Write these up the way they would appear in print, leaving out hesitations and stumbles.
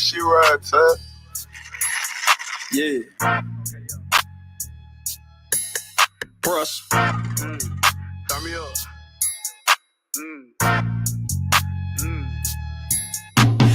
shit right, huh? Yeah. Brush. Turn me up.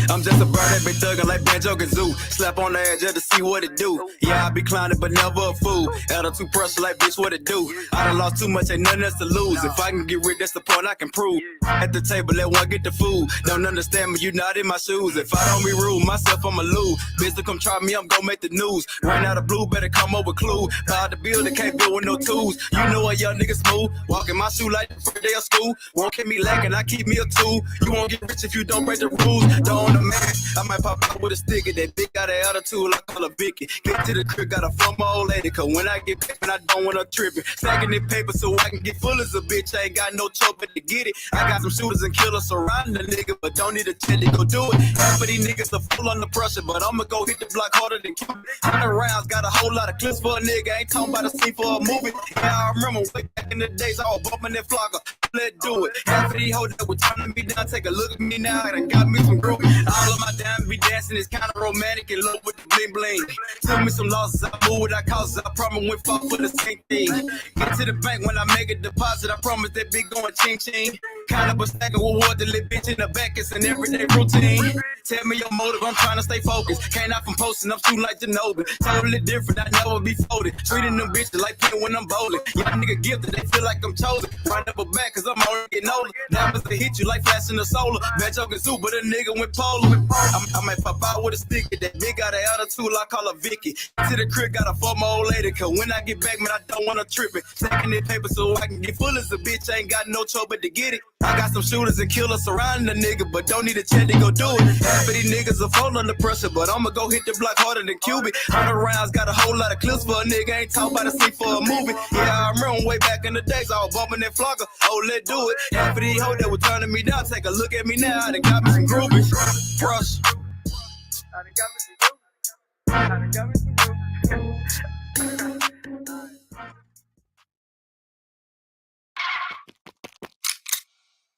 I'm just a bird that been thuggin' like Banjo-Kazoo. Slap on the edge just to see what it do. Yeah, I be clowning, but never a fool. Attitude pressure like, bitch, what it do? I done lost too much, ain't nothing else to lose. If I can get rid, that's the point I can prove. At the table, let one get the food. Don't understand me, you not in my shoes. If I don't be rude, myself, I'ma lose. Bitch, to come try me, I'm gon' make the news. Ran out of blue, better come up with clue. Power the building, can't build with no tools. You know a young nigga smooth. Walking my shoe like the first day of school. Won't keep me lacking, I keep me a tool. You won't get rich if you don't break the rules. Don't man, I might pop out with a sticker. That big got an attitude, I call her Vicky. Get to the crib, got a phone my old lady. Cause when I get back, I don't want her tripping. Stacking the paper so I can get full as a bitch. I ain't got no choke but to get it. I got some shooters and killers surrounding the nigga, but don't need a check to go do it. Half of these niggas are full under pressure, but I'ma go hit the block harder than Cuban. 100 rounds, got a whole lot of clips for a nigga. Ain't talking about a scene for a movie. Yeah, I remember way back in the days, I was bumping that flogger. Let's do it. Half of these hoes that were turning me down, take a look at me now, and got me some groupies. All of my diamonds be dancing, it's kinda romantic and love with the bling bling. Took me some losses, I moved what I caused, I promise went far for the same thing. Get to the bank when I make a deposit, I promise that big going ching ching. Kind of a stack of reward, the little bitch in the back, it's an everyday routine. Tell me your motive, I'm trying to stay focused. Can't out from posting, I'm shooting like Ginobili. Totally different, I never be folded. Treating them bitches like playing when I'm bowling. Y'all nigga gifted, they feel like I'm chosen. Right up a back, cause I'm already getting older. Diamonds to hit you like flashing the solar. Banjo-Kazoo, but a nigga went polar. I might pop out with a sticker. That big got an attitude, I call her Vicky. To the crib, got a for my old lady. Cause when I get back, man, I don't wanna trip it. Stacking that paper so I can get full as a bitch. I ain't got no choke but to get it. I got some shooters and killers surrounding the nigga, but don't need a check to go do it. Half of these niggas are falling under pressure, but I'ma go hit the block harder than Cuban. 100 rounds, got a whole lot of clips for a nigga. Ain't talking about a scene for a movie. Yeah, I remember way back in the days, I was bumping that flogger. Oh, let's do it. Half of these hoes that were turning me down, take a look at me now. They got me some groupies. Brush.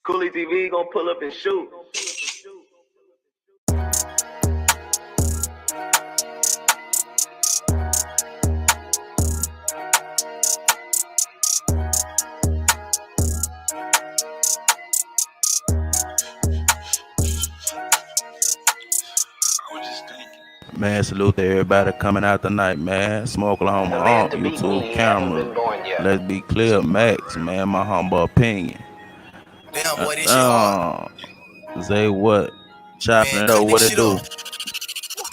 Coolie TV gonna pull up and shoot. Man, salute to everybody coming out tonight, man. Smoke along my YouTube camera. Let's be clear, Max, man. My humble opinion. Damn, what is your Say what? Chopping it up, what it do?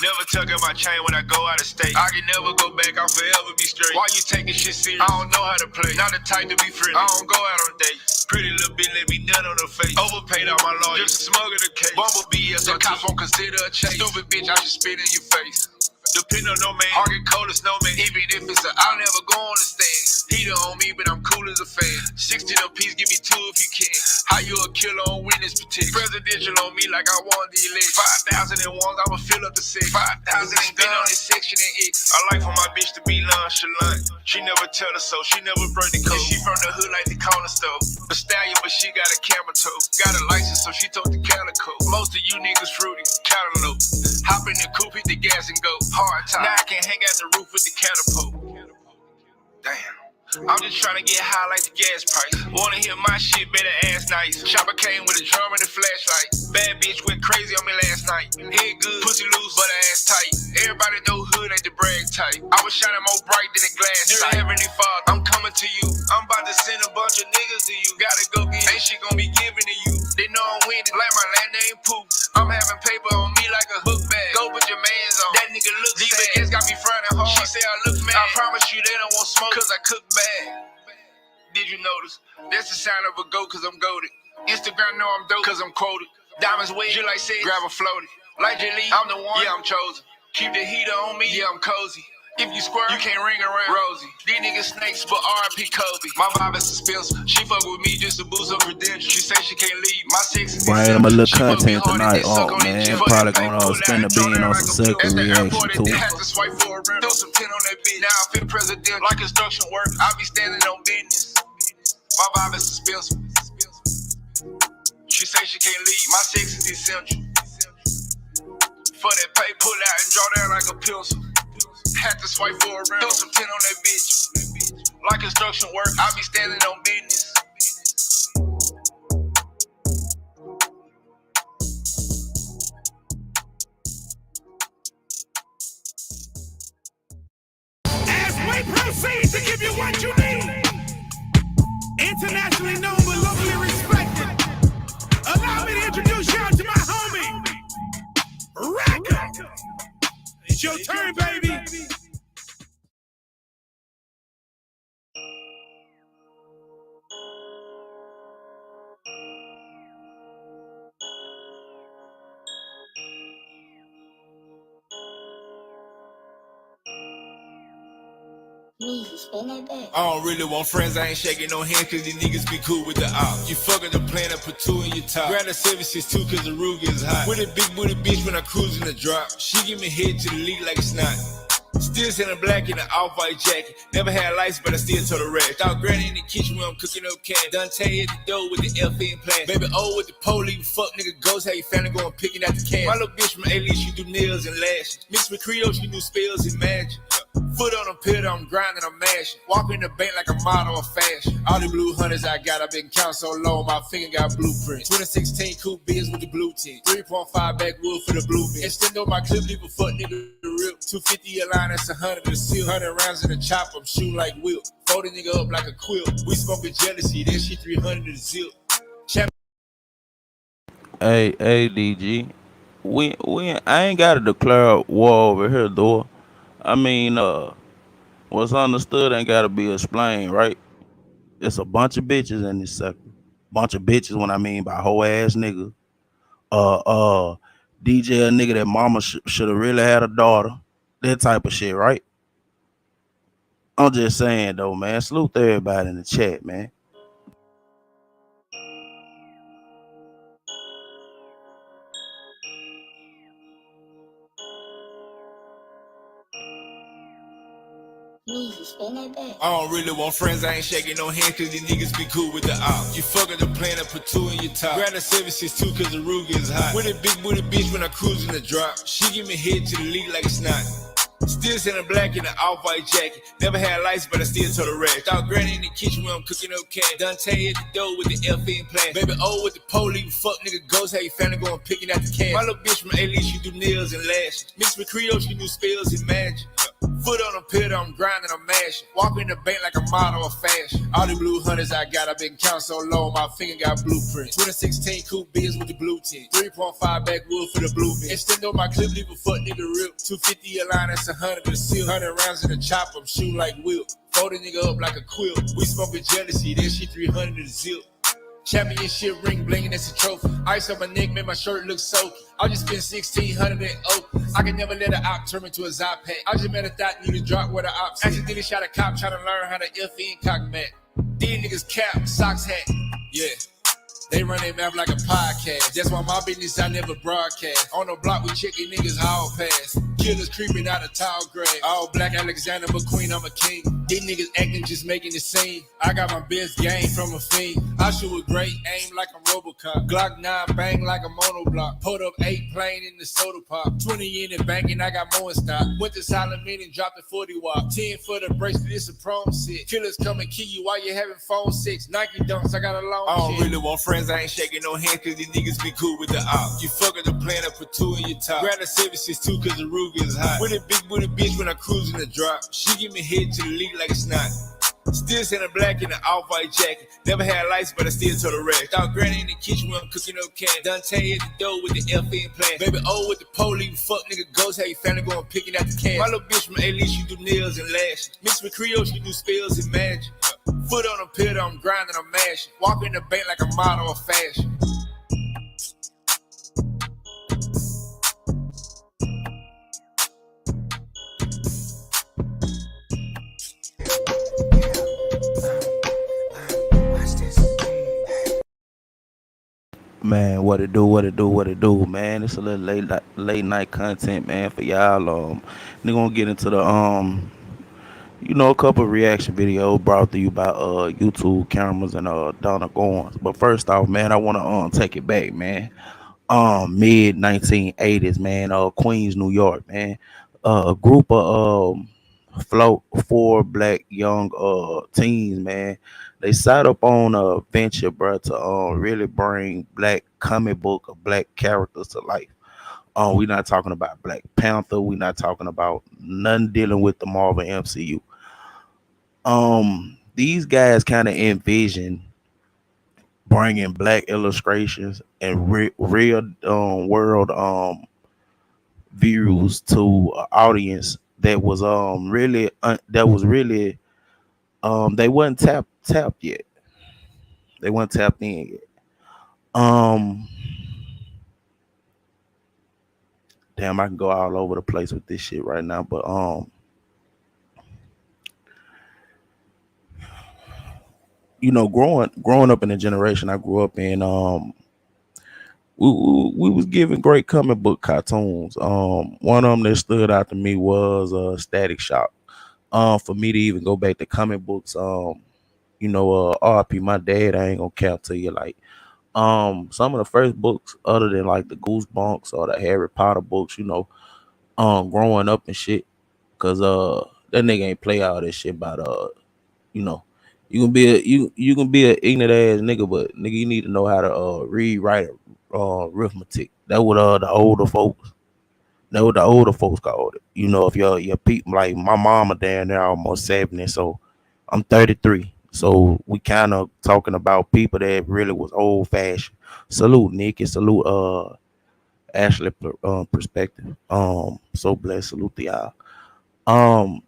Never tuck in my chain when I go out of state. I can never go back, I'll forever be straight. Why you taking shit serious? I don't know how to play. Not the type to be friendly. I don't go out on dates. Pretty little bitch let me nut on her face. Overpaid all my lawyers. Just a smug of the case. Bumblebee is a cop won't consider a chase. Stupid bitch, I should spit in your face. Depend on no man, heart get cold as snowman. Even if it's I'll never go on the stand. Heater on me, but I'm cool as a fan. 60 a piece, give me 2 if you can. How you a killer on witness protection? Presidential on me like I won the election. 5,000 and ones, I'ma fill up the set. 5,000 and been on this section and it. I like for my bitch to be nonchalant. She never tell us so, she never break the code. She from the hood like the corner store. A stallion, but she got a camera toe. Got a license, so she told the calico. Most of you niggas fruity, cantaloupe. Hop in the coupe, hit the gas and go. Hard time. Now I can hang out the roof with the catapult. Damn. I'm just trying to get high like the gas price. Wanna hear my shit, better ass nice. Chopper came with a drum and a flashlight. Bad bitch went crazy on me last night. Head good, pussy loose, but ass tight. Everybody know hood ain't the brag type. I was shining more bright than a glass sight. Dear Heavenly Father, I'm coming to you. I'm about to send a bunch of niggas to you. Gotta go get ain't shit gonna be given to you. They know I'm winning like my last name Pooh. I'm having paper on me like a book bag. Go put your mans on. That nigga look sad. These got me frontin' hard. She say I look mad. I promise you they don't want smoke cause I cook bad. Did you notice? That's the sound of a goat cause I'm goated. Instagram know I'm dope cause I'm quoted. Diamonds wet, you like said, grab a floaty. Like J. Lee, I'm the one, yeah I'm chosen. Keep the heater on me, yeah I'm cozy. If you squirt, you can't ring around Rosie. These niggas snakes, but R.I.P. Kobe. My vibe is suspense. She fuck with me just to boost her credentials. She say she can't leave. My sex is Bring them a little content tonight. Oh man, probably gonna spend a bean on some second reaction too. Had to swipe for a rent. Throw some 10 on that bitch. Now I feel president like construction work. I be standing on business. My vibe is suspense. She say she can't leave. My sex is essential. For that pay, pull out and draw down like a pencil. Had to swipe for a rental, some 10 on that bitch. Like construction work, I be standing on business. As we proceed to give you what you need, internationally known but locally respected, allow me to introduce y'all to my homie, Racker. It's your turn, baby. I don't really want friends, I ain't shaking no hands cause these niggas be cool with the op. You fucking the plan and put two in your top. Grab the 762 cause the Ruger is hot. With a big booty bitch when I cruise in the drop. She give me head to the league like it's not. Still selling black in an off-white jacket. Never had lights, but I still told the rag. Thought granny in the kitchen when I'm cooking up cat. Dante at the door with the FN plan. Baby O with the police, fuck nigga ghost. How you family going picking out the cash. My little bitch from A-List, she do nails and lashes. Mixed with Creole, she do spells and magic. Foot on a pillar, I'm grinding, I'm mashing. Walk in the bank like a model of fashion. All the blue hunters I got, I've been counting so long, my finger got blueprints. 2016 coupe biz with the blue tint. 3.5 backwood for the blue bin. Extend on my clip, leave a fuck nigga to rip. 250 a line, that's 100 a seal. 100 rounds in the chop, I'm shooting like Will. Fold the nigga up like a quilt. We smoking jealousy, that shit 300 a zip. Hey, DG. I ain't got to declare war over here, though. I mean, what's understood ain't gotta be explained, right? It's a bunch of bitches in this sector. Bunch of bitches, when I mean by whole ass nigga. Uh, uh, DJ a nigga that mama should have really had a daughter. That type of shit, right? I'm just saying though, man. Salute to everybody in the chat, man. I don't really want friends, I ain't shaking no hands cause these niggas be cool with the op. You fucking the plan and put two in your top. Grab the 762 cause the Ruger is hot. With a big booty bitch when I cruise in the drop. She give me head to the league like it's not. Still selling black in an off-white jacket. Never had lights, but I still told the rag. Thought granny in the kitchen when I'm cooking up cat. Dante at the door with the FN plan. Baby O with the police, fuck nigga ghost. How you family going picking out the cash. My little bitch from A-List, she do nails and lashes. Mixed with Creole, she do spells and magic. Foot on a pillar, I'm grinding, I'm mashing. Walk in the bank like a model of fashion. All the blue hunters I got, I've been counting so long, my finger got blueprints. 2016 coupe biz with the blue tint. 3.5 backwood for the blue bin. Extend on my clip, leave a fuck nigga rip. 250 a line, that's 100 a seal. 100 rounds in the chop, I'm shooting like Will. Fold the nigga up like a quilt. We smoking jealousy, that shit 300 a zip. Championship ring blingin', that's a trophy. Ice on my neck, make my shirt look soaky. I just spent 1,600 at Oak. I can never let an op turn into a Zop pack. I just met a thought need to drop where the ops. Accidentally shot a cop trying to learn how to FN cock mat. These niggas cap, socks hat. Yeah. They run their mouth like a podcast. That's why my business I never broadcast. On the block we checking niggas all pass. Killers creeping out of tall grass. All black Alexander McQueen, I'm a king. These niggas acting just making the scene. I got my best game from a fiend. I shoot with great aim like a Robocop. Glock 9 bang like a monoblock. Pulled up 8 plane in the soda pop. 20 in the bank and I got more in stock. Went to Silent and dropped a 40 watt. 10 for the bracelet, it's a prom set. Killers come and kill you while you're having phone sex. Nike dunks, I got a long I don't shit. Really want friends, I ain't shaking no hands cause these niggas be cool with the op. You fucking the plan and put two in your top. Grab the 762 cause the Ruger is hot. With a big booty bitch when I cruise in the drop. She give me head to the league like it's not. Still selling black in an off-white jacket. Never had lights, but I still told the rag. Thought granny in the kitchen when I'm cooking up cat. Dante at the door with the FN plan. Baby O with the police, fuck nigga ghost. How you family going picking out the cash. My little bitch from A-List, she do nails and lashes. Mixed with Creole, she do spells and magic. Foot on a pillar, I'm grinding, I'm mashing. Walk in the bank like a model of fashion. Man, what it do, man. It's a little late night content, man, for y'all. They gonna get into the a couple of reaction videos brought to you by YouTube cameras and Donna Goins. But first off, man, I wanna take it back, man. Mid 1980s, man. Queens, New York, man. A group of float four black young teens, man. They set up on a venture, bro, to really bring black comic book or black characters to life. We're not talking about Black Panther. We're not talking about nothing dealing with the Marvel MCU. These guys kind of envision bringing black illustrations and real world views to an audience that was really they wasn't tapped yet. They weren't tapped in yet. Um, Damn, I can go all over the place with this shit right now, but growing up in the generation I grew up in, we was given great comic book cartoons. One of them that stood out to me was Static Shock. For me to even go back to comic books, RP, my dad, I ain't gonna count to you like some of the first books other than like the Goosebumps or the Harry Potter books, growing up and shit. Cause that nigga ain't play all this shit about you know, you can be an ignorant ass nigga, but nigga you need to know how to read, write, arithmetic. That what the older folks called it. If your people like my mama down there almost 70, so I'm 33. So we kind of talking about people that really was old fashioned. Salute Nick and salute Ashley perspective. So blessed, salute to y'all. Um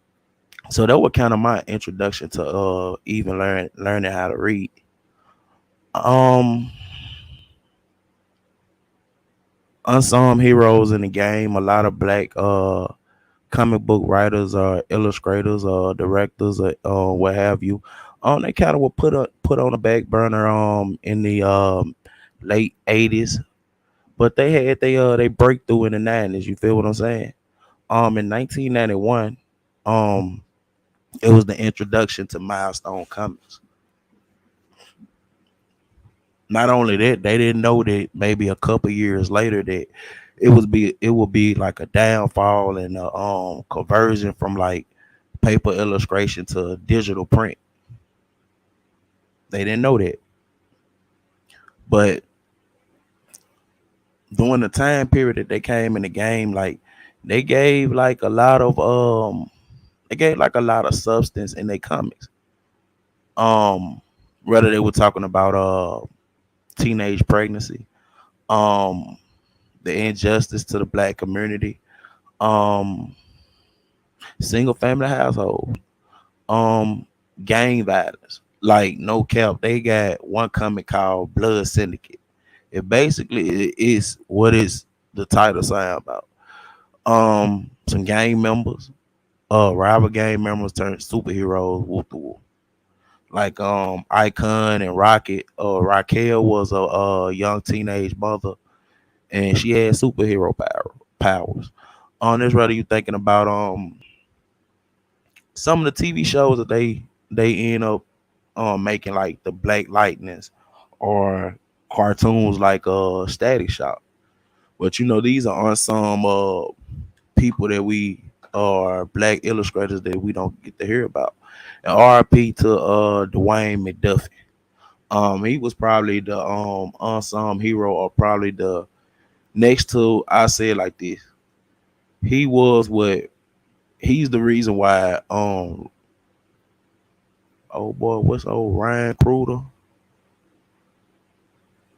so that was kind of my introduction to even learning how to read. Um Unsung heroes in the game, a lot of black comic book writers or illustrators or directors or what have you. They kind of were put on the back burner in the late 80s, but they had they breakthrough in the 90s. You feel what I'm saying? In 1991, um it was the introduction to Milestone Comics. Not only that, they didn't know that maybe a couple years later that it would be like a downfall and a conversion from like paper illustration to digital print. They didn't know that. But during the time period that they came in the game, like they gave like a lot of they gave like a lot of substance in their comics. Um Whether they were talking about teenage pregnancy, um, the injustice to the black community, um, single family household, um, gang violence. Like no cap, they got one comic called Blood Syndicate. It basically is what is the title saying about. Some gang members, rival gang members turned superheroes. Whoop the whoop. Like Icon and Rocket. Raquel was a young teenage mother, and she had superhero powers. On this, rather you thinking about some of the TV shows that they end up making like the Black Lightnings or cartoons like Static Shock. But these are unsung people that we are black illustrators that we don't get to hear about. And RP to Dwayne McDuffie. He was probably the unsung hero, or probably the next to, I say it like this. He was what he's the reason why oh boy, what's old Ryan Kruger?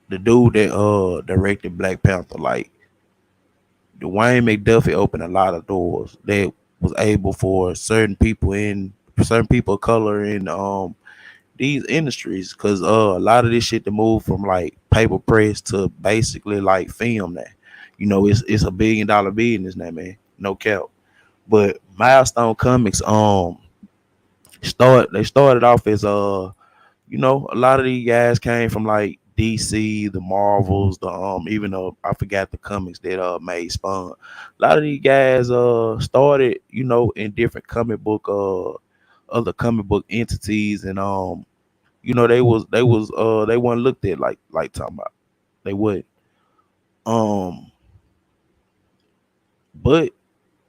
The dude that directed Black Panther, like Dwayne McDuffie opened a lot of doors that was able for certain people of color in these industries, because a lot of this shit to move from like paper press to basically like film now. It's a $1 billion business now, man. No cap. But Milestone Comics they started off as a lot of these guys came from like DC, the Marvels, the even though I forgot the comics that made Spawn. A lot of these guys started, in different comic book other comic book entities, and they weren't looked at like talking about. They would. Um, but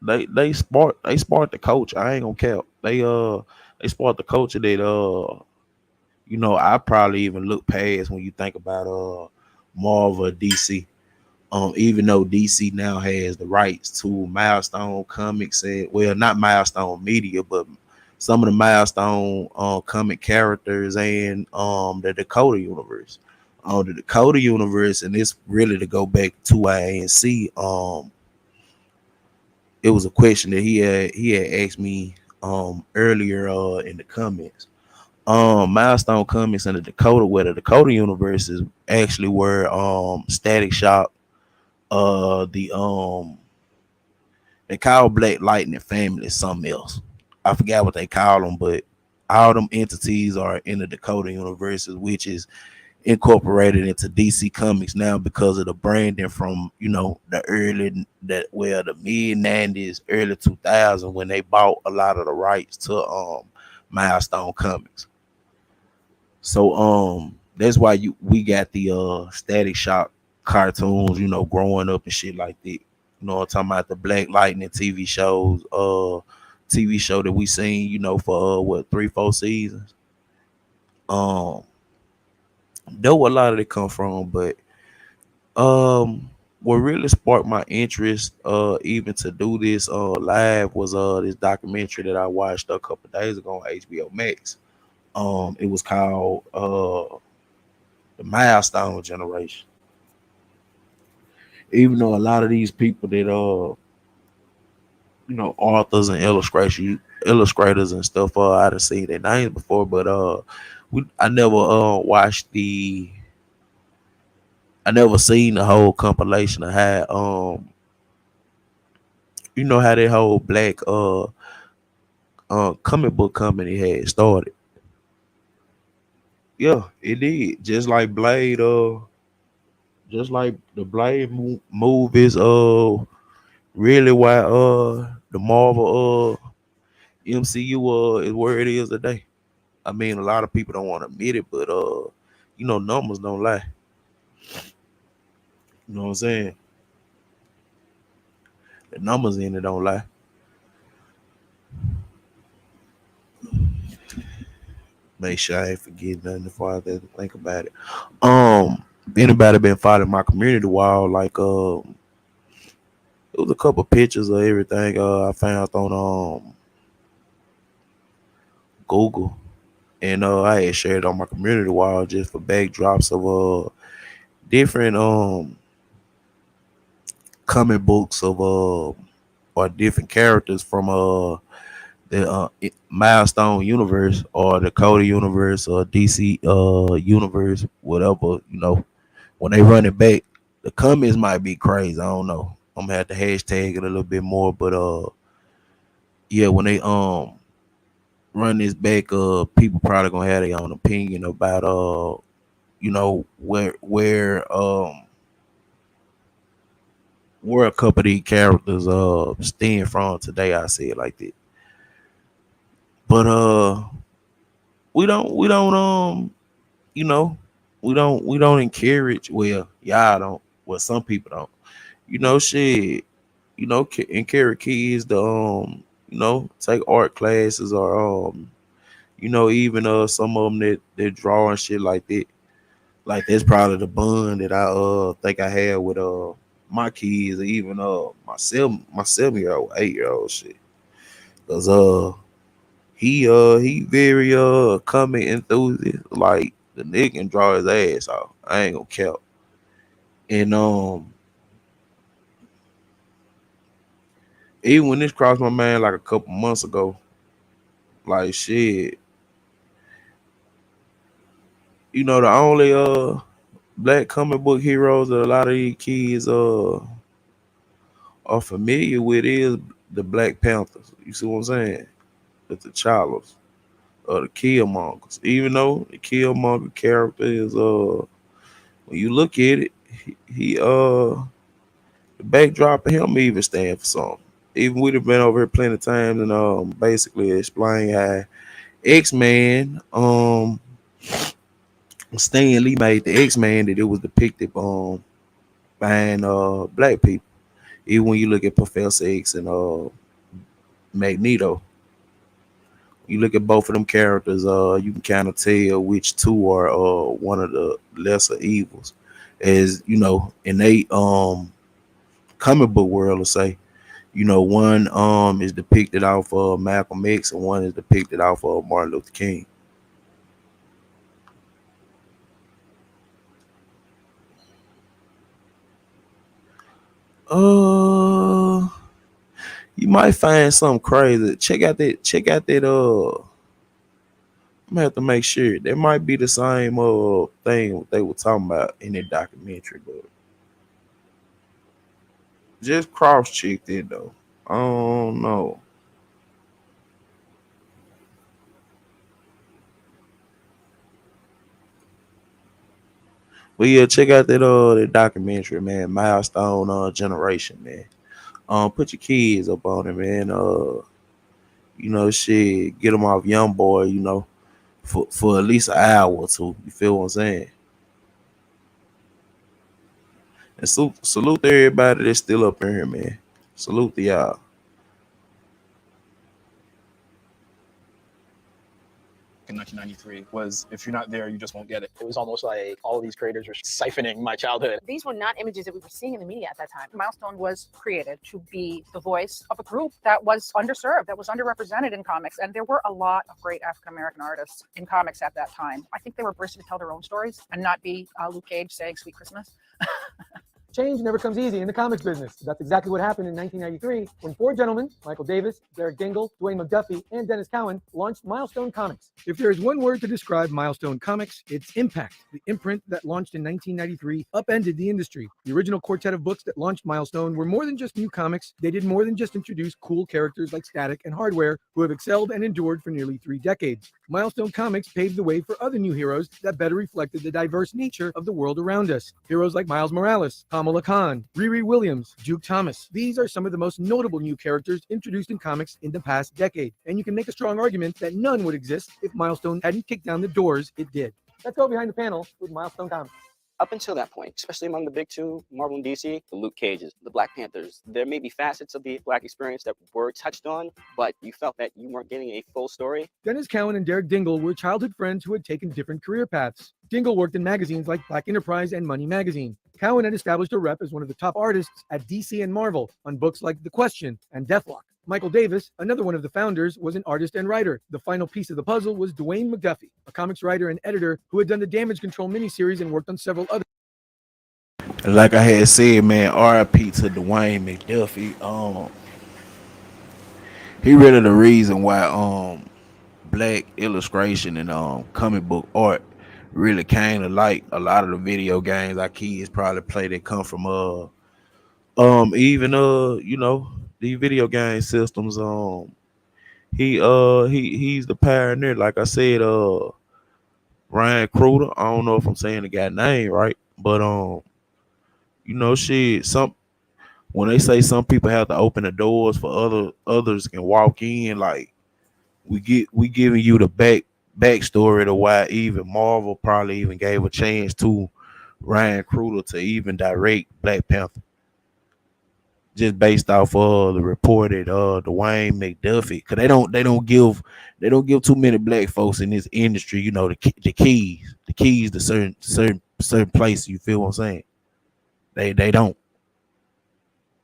they sparked the coach. I ain't gonna cap. They sparked the culture that I probably even look past when you think about Marvel or DC. Even though DC now has the rights to Milestone Comics and, well, not Milestone Media, but some of the Milestone comic characters and the Dakota universe. The Dakota universe, and this really to go back to INC. It was a question that he had asked me earlier in the comments. Milestone Comics and the Dakota, where the Dakota universe is actually where Static Shock, the they call Black Lightning family something else. I forgot what they call them, but all them entities are in the Dakota universe, which is incorporated into DC Comics now because of the branding from the the mid 90s, early 2000, when they bought a lot of the rights to Milestone Comics. So that's why we got the Static Shock cartoons, growing up and shit like that. I'm talking about the Black Lightning TV shows, TV show that we seen, for what, 3-4 seasons. Um, know where a lot of it come from, but what really sparked my interest even to do this live was this documentary that I watched a couple days ago on HBO Max. It was called the Milestone Generation. Even though a lot of these people that authors and illustrators and stuff, I done seen their names before, but I never watched I never seen the whole compilation of how how that whole black comic book company had started. Yeah, it did. Just like the Blade movies, really why the Marvel MCU is where it is today. I mean, a lot of people don't want to admit it, but numbers don't lie. You know what I'm saying? The numbers in it don't lie. Make sure I ain't forget nothing before I have to think about it. Anybody been following my community wall? Like, it was a couple pictures of everything I found on Google, and I had shared on my community wall just for backdrops of different comic books of or different characters from the Milestone universe or the Cody universe or DC universe, whatever. When they run it back, the comments might be crazy. I don't know. I'm gonna have to hashtag it a little bit more, but yeah, when they run this back, people probably gonna have their own opinion about where a couple of these characters stand from today. I say it like that. But we don't you know we don't encourage, well, y'all don't, well, some people don't, shit, encourage kids to take art classes, or even some of them that draw and shit like that. Like, that's probably the bond that I think I had with my kids, or even my 7-year old, 8-year old shit. Cause he very comic enthusiast. Like, the nigga can draw his ass off. I ain't gonna count. And even when this crossed my mind like a couple months ago, like, shit, the only black comic book heroes that a lot of these kids are familiar with is the Black Panthers. You see what I'm saying? The T'Challas or the Killmongers. Even though the Killmonger character is when you look at it, he the backdrop of him even stand for something. Even we'd have been over here plenty of times and basically explain how X-Man Stan Lee made the X-Man that it was depicted behind black people. Even when you look at Professor X and Magneto, you look at both of them characters, you can kind of tell which two are one of the lesser evils. As you know, in they comic book world, let's say, you know, one is depicted off of Malcolm X and one is depicted off of Martin Luther King. Uh, you might find something crazy. Check out that. I'm gonna have to make sure that might be the same thing they were talking about in that documentary, but just cross checked it though. I don't know. But yeah, check out that documentary, man. Milestone generation, man. Put your kids up on it, man. You know, shit, get them off young boy, you know, for at least an hour or two. You feel what I'm saying? And salute to everybody that's still up in here, man. Salute to y'all. in 1993 was if you're not there, you just won't get it. It was almost like all of these creators were siphoning my childhood. These were not images that we were seeing in the media at that time. Milestone was created to be the voice of a group that was underserved, that was underrepresented in comics. And there were a lot of great African American artists in comics at that time. I think they were brisk to tell their own stories and not be Luke Cage saying Sweet Christmas. Change never comes easy in the comics business. That's exactly what happened in 1993 when four gentlemen, Michael Davis, Derek Dingle, Dwayne McDuffie, and Dennis Cowan, launched Milestone Comics. If there is one word to describe Milestone Comics, it's impact. The imprint that launched in 1993 upended the industry. The original quartet of books that launched Milestone were more than just new comics. They did more than just introduce cool characters like Static and Hardware, who have excelled and endured for nearly 3 decades. Milestone Comics paved the way for other new heroes that better reflected the diverse nature of the world around us. Heroes like Miles Morales, Kamala Khan, Riri Williams, Duke Thomas. These are some of the most notable new characters introduced in comics in the past decade. And you can make a strong argument that none would exist if Milestone hadn't kicked down the doors it did. Let's go behind the panel with Milestone Comics. Up until that point, especially among the big two, Marvel and DC, the Luke Cages, the Black Panthers, there may be facets of the Black experience that were touched on, but you felt that you weren't getting a full story. Dennis Cowan and Derek Dingle were childhood friends who had taken different career paths. Dingle worked in magazines like Black Enterprise and Money Magazine. Cowan had established a rep as one of the top artists at DC and Marvel on books like The Question and Deathlock. Michael Davis, another one of the founders, was an artist and writer. The final piece of the puzzle was Dwayne McDuffie, a comics writer and editor who had done the Damage Control miniseries and worked on several other. Like I had said, man, R.I.P. to Dwayne McDuffie. He really the reason why black illustration and comic book art really came to light. A lot of the video games our kids probably play that come from even you know, these video game systems. He's the pioneer. Like I said, Ryan Kruger. I don't know if I'm saying the guy name right, but you know, shit. Some when they say some people have to open the doors for others can walk in, like we giving you the backstory to why even Marvel probably even gave a chance to Ryan Coogler to even direct Black Panther, just based off of the reported Dwayne McDuffie, because they don't give too many black folks in this industry, you know, the keys to certain places. You feel what I'm saying? They don't.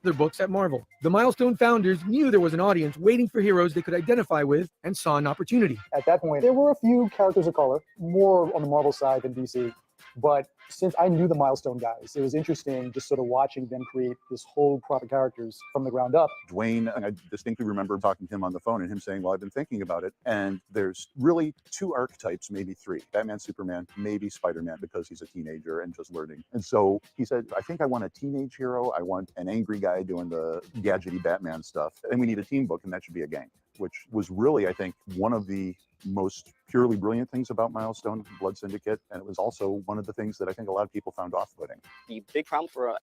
Their books at Marvel. The Milestone founders knew there was an audience waiting for heroes they could identify with and saw an opportunity. At that point, there were a few characters of color, more on the Marvel side than DC. But since I knew the Milestone guys, it was interesting just sort of watching them create this whole crop of characters from the ground up. Dwayne, and I distinctly remember talking to him on the phone and him saying, well, I've been thinking about it. And there's really 2 archetypes, maybe 3, Batman, Superman, maybe Spider-Man, because he's a teenager and just learning. And so he said, I think I want a teenage hero. I want an angry guy doing the gadgety Batman stuff. And we need a team book, and that should be a gang, which was really, I think, one of the most purely brilliant things about Milestone, Blood Syndicate, and it was also one of the things that I think a lot of people found off-putting. The big problem for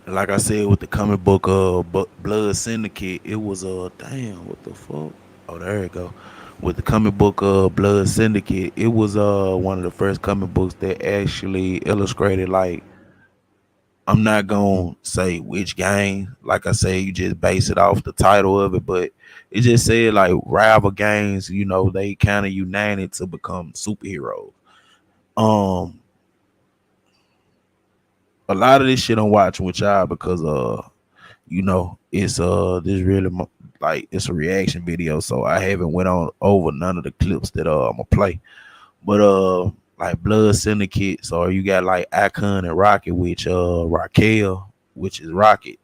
like I said with the comic book Blood Syndicate, it was damn, what the fuck? Oh, there you go. With the comic book Blood Syndicate, it was one of the first comic books that actually illustrated like I'm not gonna say which game. Like I say, you just base it off the title of it, but it just said like rival gangs, they kind of united to become superheroes. Um, a lot of this shit I'm watching with y'all because it's this really like it's a reaction video, so I haven't went on over none of the clips that I'm gonna play. But like Blood Syndicate, so you got like Icon and Rocket, which Raquel, which is Rocket.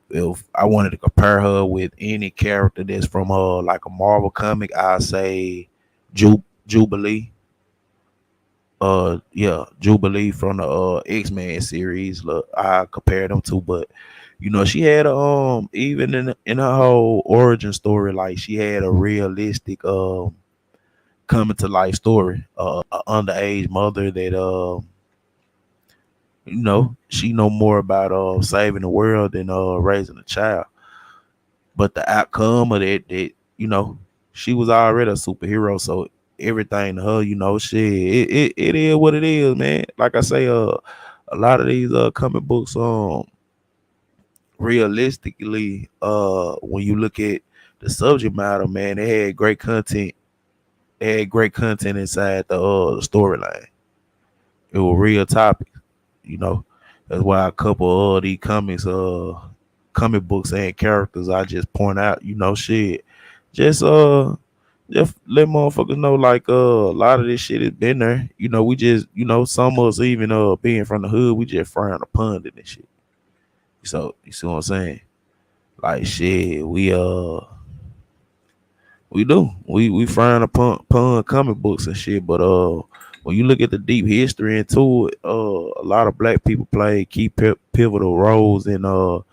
If I wanted to compare her with any character that's from like a Marvel comic, I'd say Jubilee. Yeah, Jubilee from the X-Men series. Look, I compare them to, but she had even in her whole origin story, like she had a realistic coming to life story. A underage mother that she know more about saving the world than raising a child. But the outcome of that, she was already a superhero, so everything to her, shit, it is what it is, man. Like I say, a lot of these comic books, realistically, when you look at the subject matter, man, they had great content. They had great content inside the storyline. It was real topics, you know. That's why a couple of these comic books and characters I just point out, shit. Just just let motherfuckers know like a lot of this shit has been there. We just some of us even being from the hood, we just frown upon it and shit. So you see what I'm saying? Like shit, we do. We frown upon comic books and shit, but when you look at the deep history into it, a lot of black people play key pivotal roles in a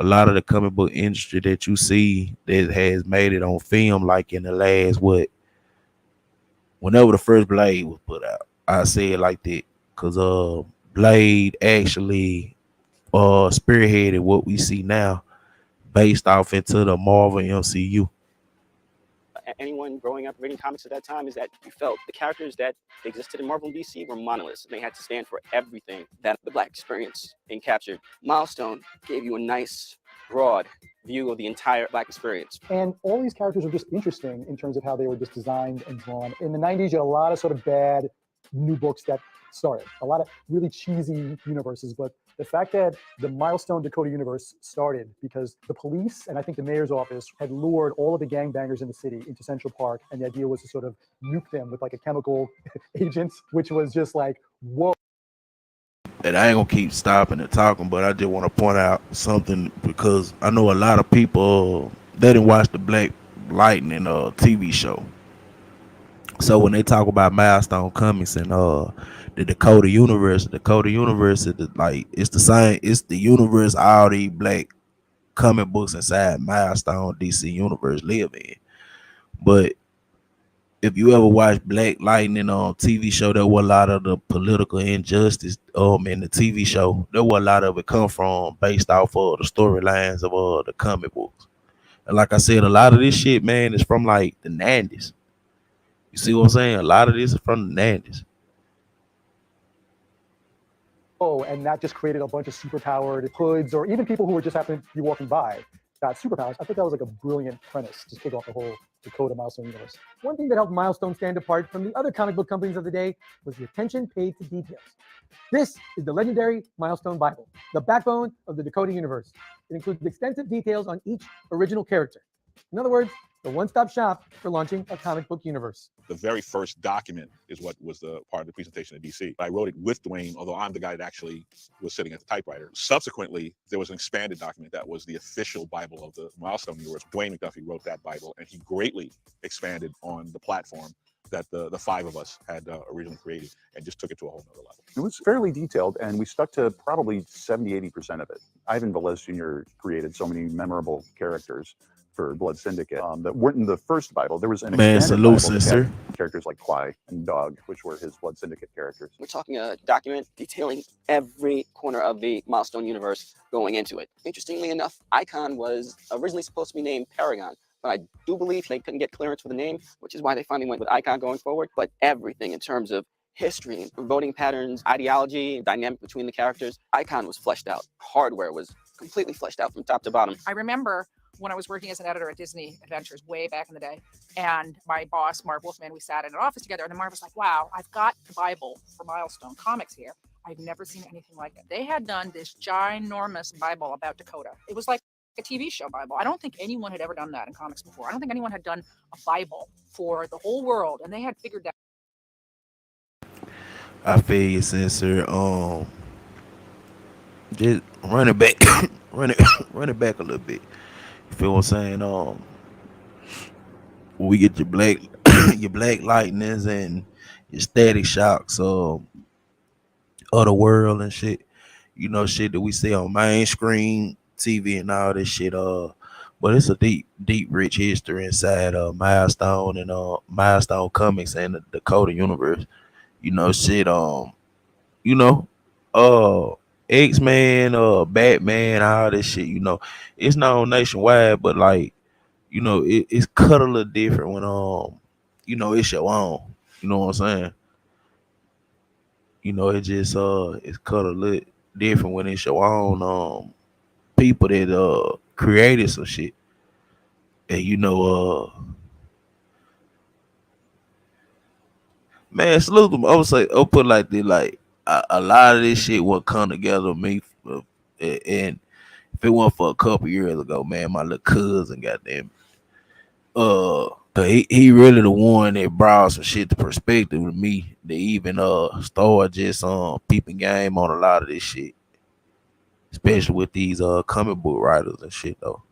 lot of the comic book industry that you see that has made it on film, like in the last whenever the first Blade was put out. I say it like that because Blade actually spearheaded what we see now based off into the Marvel MCU. Anyone growing up reading comics at that time is that you felt the characters that existed in Marvel and DC were monoliths. They had to stand for everything that the Black experience encaptured. Milestone gave you a nice, broad view of the entire Black experience. And all these characters are just interesting in terms of how they were just designed and drawn. In the 90s, you had a lot of sort of bad new books that started, a lot of really cheesy universes, but the fact that the Milestone Dakota universe started because the police and I think the mayor's office had lured all of the gangbangers in the city into Central Park, and the idea was to sort of nuke them with like a chemical agent, which was just like, whoa. And I ain't gonna keep stopping and talking, but I just want to point out something because I know a lot of people they didn't watch the Black Lightning TV show. So when they talk about Milestone Comics and the Dakota Universe is it's the same. It's the universe all these black comic books inside Milestone DC Universe live in. But if you ever watch Black Lightning on TV show, there were a lot of the political injustice in the TV show. There were a lot of it come from based off of the storylines of the comic books. And like I said, a lot of this shit, man, is from like the 90s. You see what I'm saying? A lot of this is from the 90s. Oh, and that just created a bunch of superpowered hoods, or even people who were just happening to be walking by got superpowers. I think that was like a brilliant premise to kick off the whole Dakota Milestone universe. One thing that helped Milestone stand apart from the other comic book companies of the day was the attention paid to details. This is the legendary Milestone Bible, the backbone of the Dakota universe. It includes extensive details on each original character. In other words, the one-stop shop for launching a comic book universe. The very first document is what was the part of the presentation at DC. I wrote it with Dwayne, although I'm the guy that actually was sitting at the typewriter. Subsequently, there was an expanded document that was the official Bible of the Milestone universe. Dwayne McDuffie wrote that Bible, and he greatly expanded on the platform that the five of us had originally created and just took it to a whole nother level. It was fairly detailed, and we stuck to probably 70–80% of it. Ivan Velez Jr. created so many memorable characters for Blood Syndicate that weren't in the first Bible. There was an expanded Bible that had characters like Quai and Dog, which were his Blood Syndicate characters. We're talking a document detailing every corner of the Milestone universe going into it. Interestingly enough, Icon was originally supposed to be named Paragon, but I do believe they couldn't get clearance for the name, which is why they finally went with Icon going forward. But everything in terms of history, voting patterns, ideology, dynamic between the characters. Icon was fleshed out. Hardware was completely fleshed out from top to bottom. I remember when I was working as an editor at Disney Adventures way back in the day, and my boss, Marv Wolfman, we sat in an office together, and then Marv was like, wow, I've got the Bible for Milestone Comics here. I've never seen anything like it. They had done this ginormous Bible about Dakota. It was like a TV show Bible. I don't think anyone had ever done that in comics before. I don't think anyone had done a Bible for the whole world, and they had figured that. I feel you, Sensor. Just run it back, run it back a little bit. You feel what I'm saying? When we get your black, your black lightnings and your static shocks, of the world and shit. You know, shit that we see on main screen TV and all this shit. But it's a deep, rich history inside Milestone and Milestone Comics and the Dakota universe. You know, shit. You know, X-Men, Batman, all this shit. You know, it's known nationwide, but like, you know, it's cut a little different when you know, it's your own. You know what I'm saying? You know, it just it's cut a little different when it's your own people that created some shit. And you know, man, salute them. I would say, I'll put it like this, like a lot of this shit will come together with me, and if it wasn't for a couple years ago, man, my little cousin, goddamn, he really the one that brought some shit to perspective with me. They even start just peeping game on a lot of this shit, especially with these comic book writers and shit though.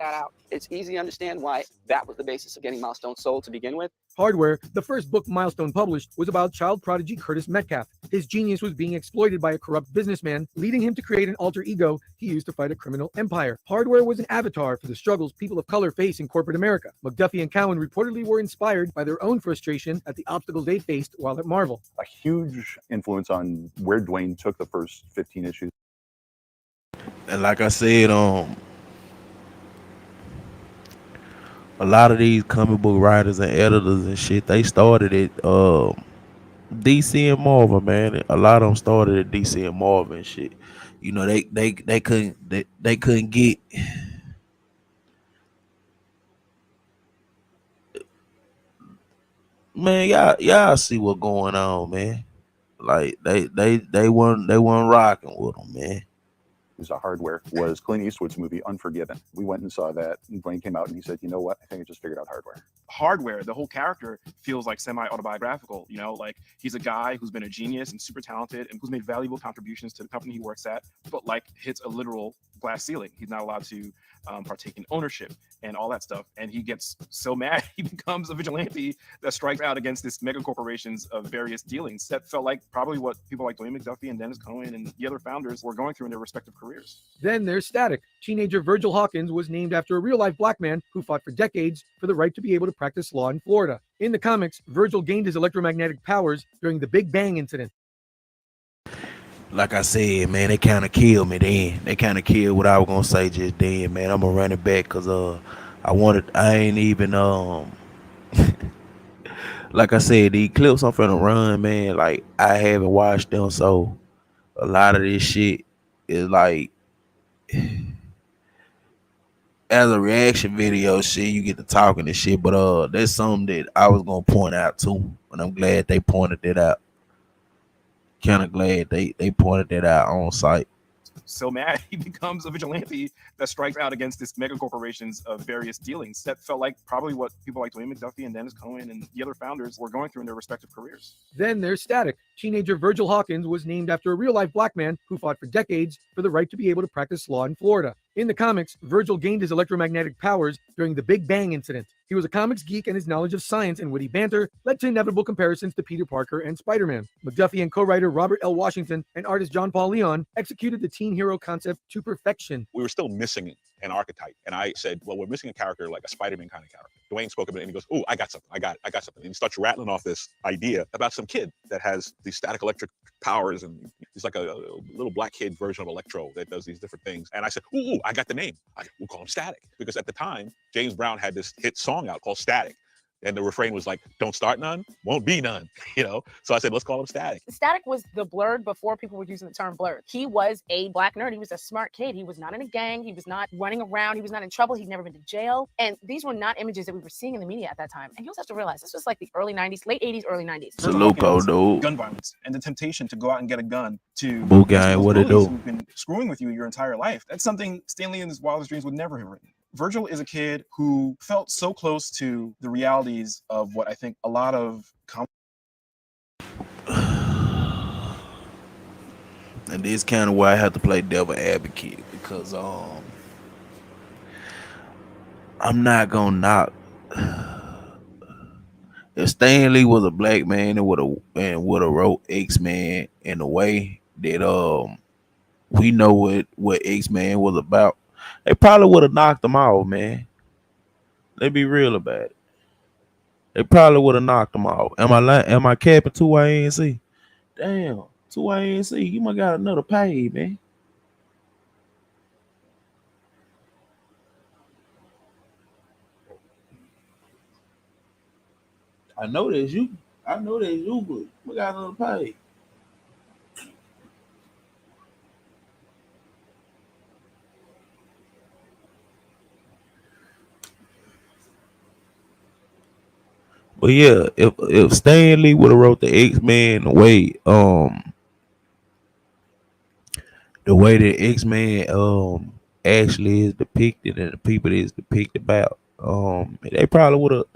Out. It's easy to understand why that was the basis of getting Milestone sold to begin with. Hardware, the first book Milestone published, was about child prodigy Curtis Metcalf. His genius was being exploited by a corrupt businessman, leading him to create an alter ego he used to fight a criminal empire. Hardware was an avatar for the struggles people of color face in corporate America. McDuffie and Cowan reportedly were inspired by their own frustration at the obstacles they faced while at Marvel. A huge influence on where Dwayne took the first 15 issues. And like I said, a lot of these comic book writers and editors and shit, they started at DC and Marvel, man. A lot of them started at DC and Marvel and shit. You know, they couldn't get man, y'all see what's going on, man. Like they weren't rocking with them, man. A Hardware was Clint Eastwood's movie Unforgiven. We went and saw that, and Dwayne came out and he said, you know what, I think I just figured out Hardware. Hardware, the whole character feels like semi-autobiographical, you know, like he's a guy who's been a genius and super talented and who's made valuable contributions to the company he works at, but like hits a literal glass ceiling. He's not allowed to partake in ownership and all that stuff. And he gets so mad, he becomes a vigilante that strikes out against this mega corporations of various dealings. That felt like probably what people like Dwayne McDuffie and Dennis Cohen and the other founders were going through in their respective careers. Then there's Static. Teenager Virgil Hawkins was named after a real-life black man who fought for decades for the right to be able to practice law in Florida. In the comics, Virgil gained his electromagnetic powers during the Big Bang incident. Like I said, man, they kind of killed me then. They kind of killed what I was gonna say just then, man. I'm gonna run it back because I ain't even like I said, the clips I'm finna run, man, like I haven't watched them, so a lot of this shit is like as a reaction video shit, you get to talking and shit, but that's something that I was gonna point out too, and I'm glad they pointed it out. Kind of glad they pointed that out on site. So mad, he becomes a vigilante that strikes out against this mega corporations of various dealings. That felt like probably what people like Dwayne McDuffie and Dennis Cohen and the other founders were going through in their respective careers. Then there's Static. Teenager Virgil Hawkins was named after a real-life black man who fought for decades for the right to be able to practice law in Florida. In the comics, Virgil gained his electromagnetic powers during the Big Bang incident. He was a comics geek, and his knowledge of science and witty banter led to inevitable comparisons to Peter Parker and Spider-Man. McDuffie and co-writer Robert L. Washington and artist John Paul Leon executed the teen hero concept to perfection. We were still missing an archetype. And I said, well, we're missing a character like a Spider-Man kind of character. Dwayne spoke of it and he goes, oh, I got something. I got something. And he starts rattling off this idea about some kid that has these static electric powers, and he's like a little black kid version of Electro that does these different things. And I said, ooh, I got the name. We'll call him Static. Because at the time, James Brown had this hit song out called Static. And the refrain was like, don't start none, won't be none, you know? So I said, let's call him Static. Static was the Blurred before people were using the term Blurred. He was a black nerd. He was a smart kid. He was not in a gang. He was not running around. He was not in trouble. He'd never been to jail. And these were not images that we were seeing in the media at that time. And you also have to realize this was like the early 90s, late 80s, early 90s. Salute, dude. Gun violence and the temptation to go out and get a gun to Boo gang, those what it bullies do? who've been screwing with you your entire life. That's something Stanley in his wildest dreams would never have written. Virgil is a kid who felt so close to the realities of what I think a lot of And this kind of why I have to play devil advocate, because I'm not gonna knock. If Stan Lee was a black man and would have wrote X-Men in a way that we know what X-Men was about, they probably would have knocked them off, man. Let's be real about it. They probably would have knocked them off. Am I capping 2ANC? Damn, 2ANC, you might got another page, man. I know that's you, but we got another page. But yeah, if Stan Lee would have wrote the X-Men the way that X-Men actually is depicted and the people that is depicted about, they probably would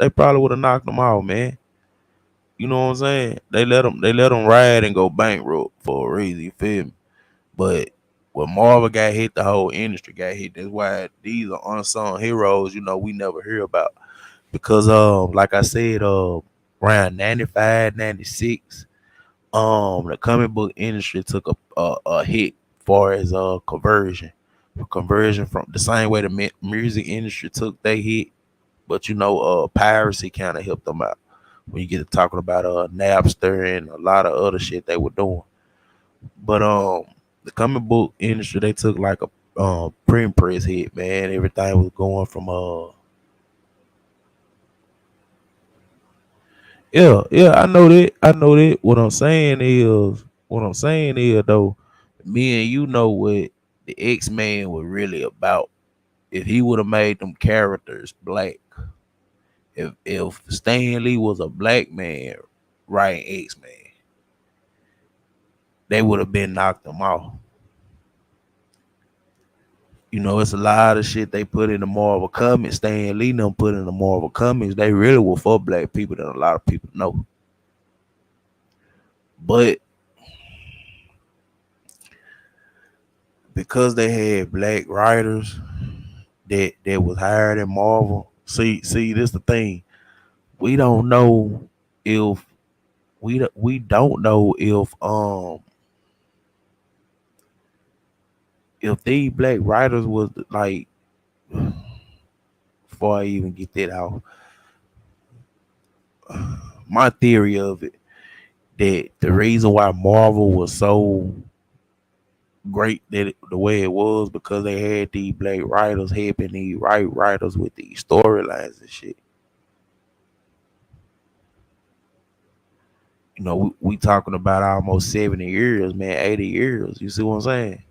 have knocked them out, man. You know what I'm saying? They let them ride and go bankrupt for a reason, you feel me? But when Marvel got hit, the whole industry got hit. That's why these are unsung heroes, we never hear about. Because like I said, around 95, 96, the comic book industry took a hit far as conversion from the same way the music industry took their hit, but piracy kind of helped them out when you get to talking about Napster and a lot of other shit they were doing. But the comic book industry, they took like a print press hit, man. Everything was going from yeah, I know that. What I'm saying is though, me and you know what the X-Men was really about. If he would have made them characters black, if Stan Lee was a black man writing X-Men, they would have been knocked them off. It's a lot of shit they put in the Marvel comics. Stan Lee them put in the Marvel comics. They really were for black people than a lot of people know. But because they had black writers that was hired in Marvel, see, this the thing. We don't know if we don't know if these black writers was like, before I even get that out, my theory of it, that the reason why Marvel was so great the way it was, because they had these black writers helping these writers with these storylines and shit. We talking about almost 70 years, man, 80 years. You see what I'm saying?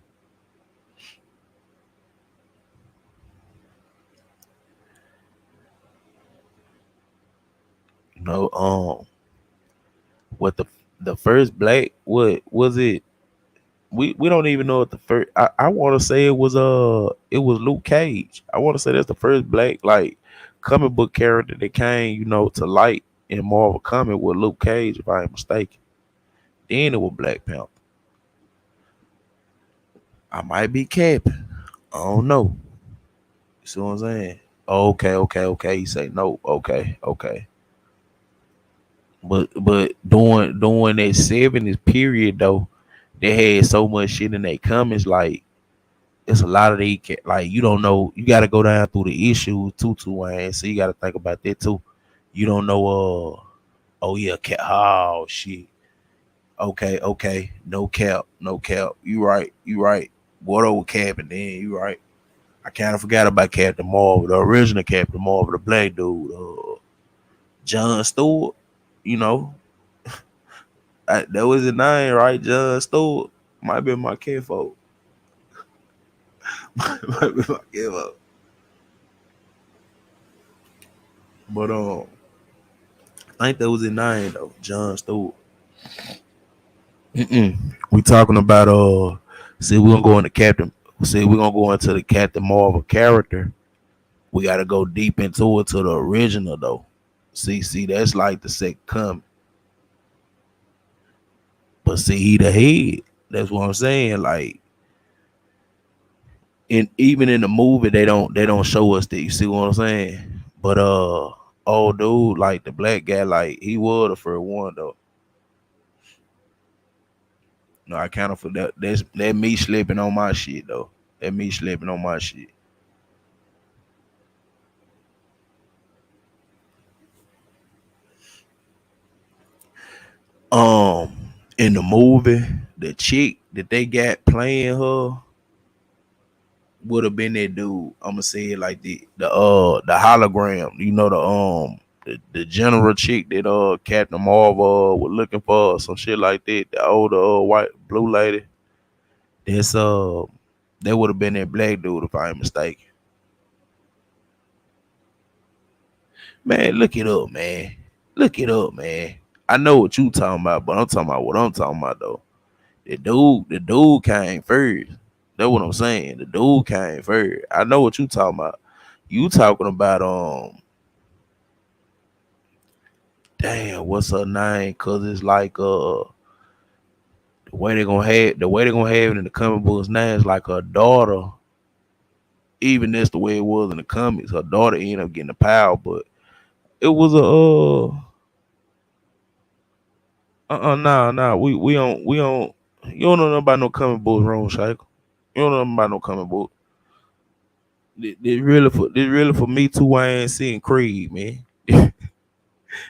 What the first black, what was it? We don't even know what the first. I want to say it was Luke Cage. I want to say that's the first black like comic book character that came to light in Marvel comic with Luke Cage, if I ain't mistaken. Then it was Black Panther. I might be capping. I don't know. You see what I'm saying? Okay. You say no. Okay. But during that 70s period though, they had so much shit in their comments. Like, it's a lot of these like, you don't know. You got to go down through the issues too, and so you got to think about that too. You don't know. Oh yeah, oh shit. Okay. No cap. You right. What over Captain? Then you right. I kind of forgot about Captain Marvel, the original Captain Marvel, the black dude. John Stewart, you know, that was his name, right? John Stewart might be my kinfolk. Might be my kinfolk. But I think that was his name though, John Stewart. We talking about see, we're gonna go into Captain. See, we're gonna go into the Captain Marvel character. We gotta go deep into it to the original though. See, that's like the second coming. But see, he the head. That's what I'm saying. Like, even in the movie, they don't show us that. You see what I'm saying? But old dude, like the black guy, like he was the first one though. No, I counted for that. That me slipping on my shit though. That me slipping on my shit. In the movie, the chick that they got playing her would have been that dude. I'ma say it like the hologram. You know the general chick that Captain Marvel was looking for, some shit like that. The older white blue lady. That's that would have been that black dude if I ain't mistaken. Man, look it up, man. Look it up, man. I know what you talking about, but I'm talking about what I'm talking about though. The dude came first. That's what I'm saying. The dude came first. I know what you talking about. You talking about damn, what's her name? Cause it's like the way they gonna have it in the comic books now is like her daughter. Even that's the way it was in the comics. Her daughter ended up getting the power, but it was a nah. We don't you don't know nothing about no comic books, wrong, Shaker. You don't know nothing about no comic book. This really for me too. I ain't seeing Creed, man.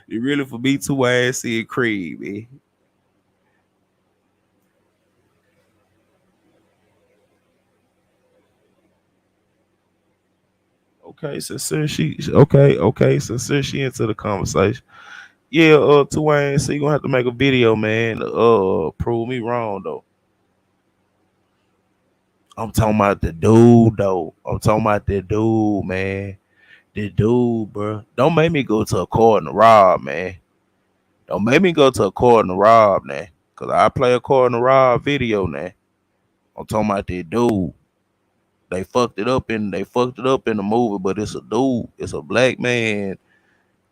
It really for me too. I ain't seeing Creed, man. Okay, so since she okay, so since she into the conversation, yeah, Tuane, so you gonna have to make a video, man. Prove me wrong though. I'm talking about the dude though. I'm talking about the dude, man. The dude, bro. Don't make me go to a court and rob, man. Don't make me go to a court and rob, man. Cause I play a court and rob video now. I'm talking about that dude. They fucked it up in the movie, but it's a dude. It's a black man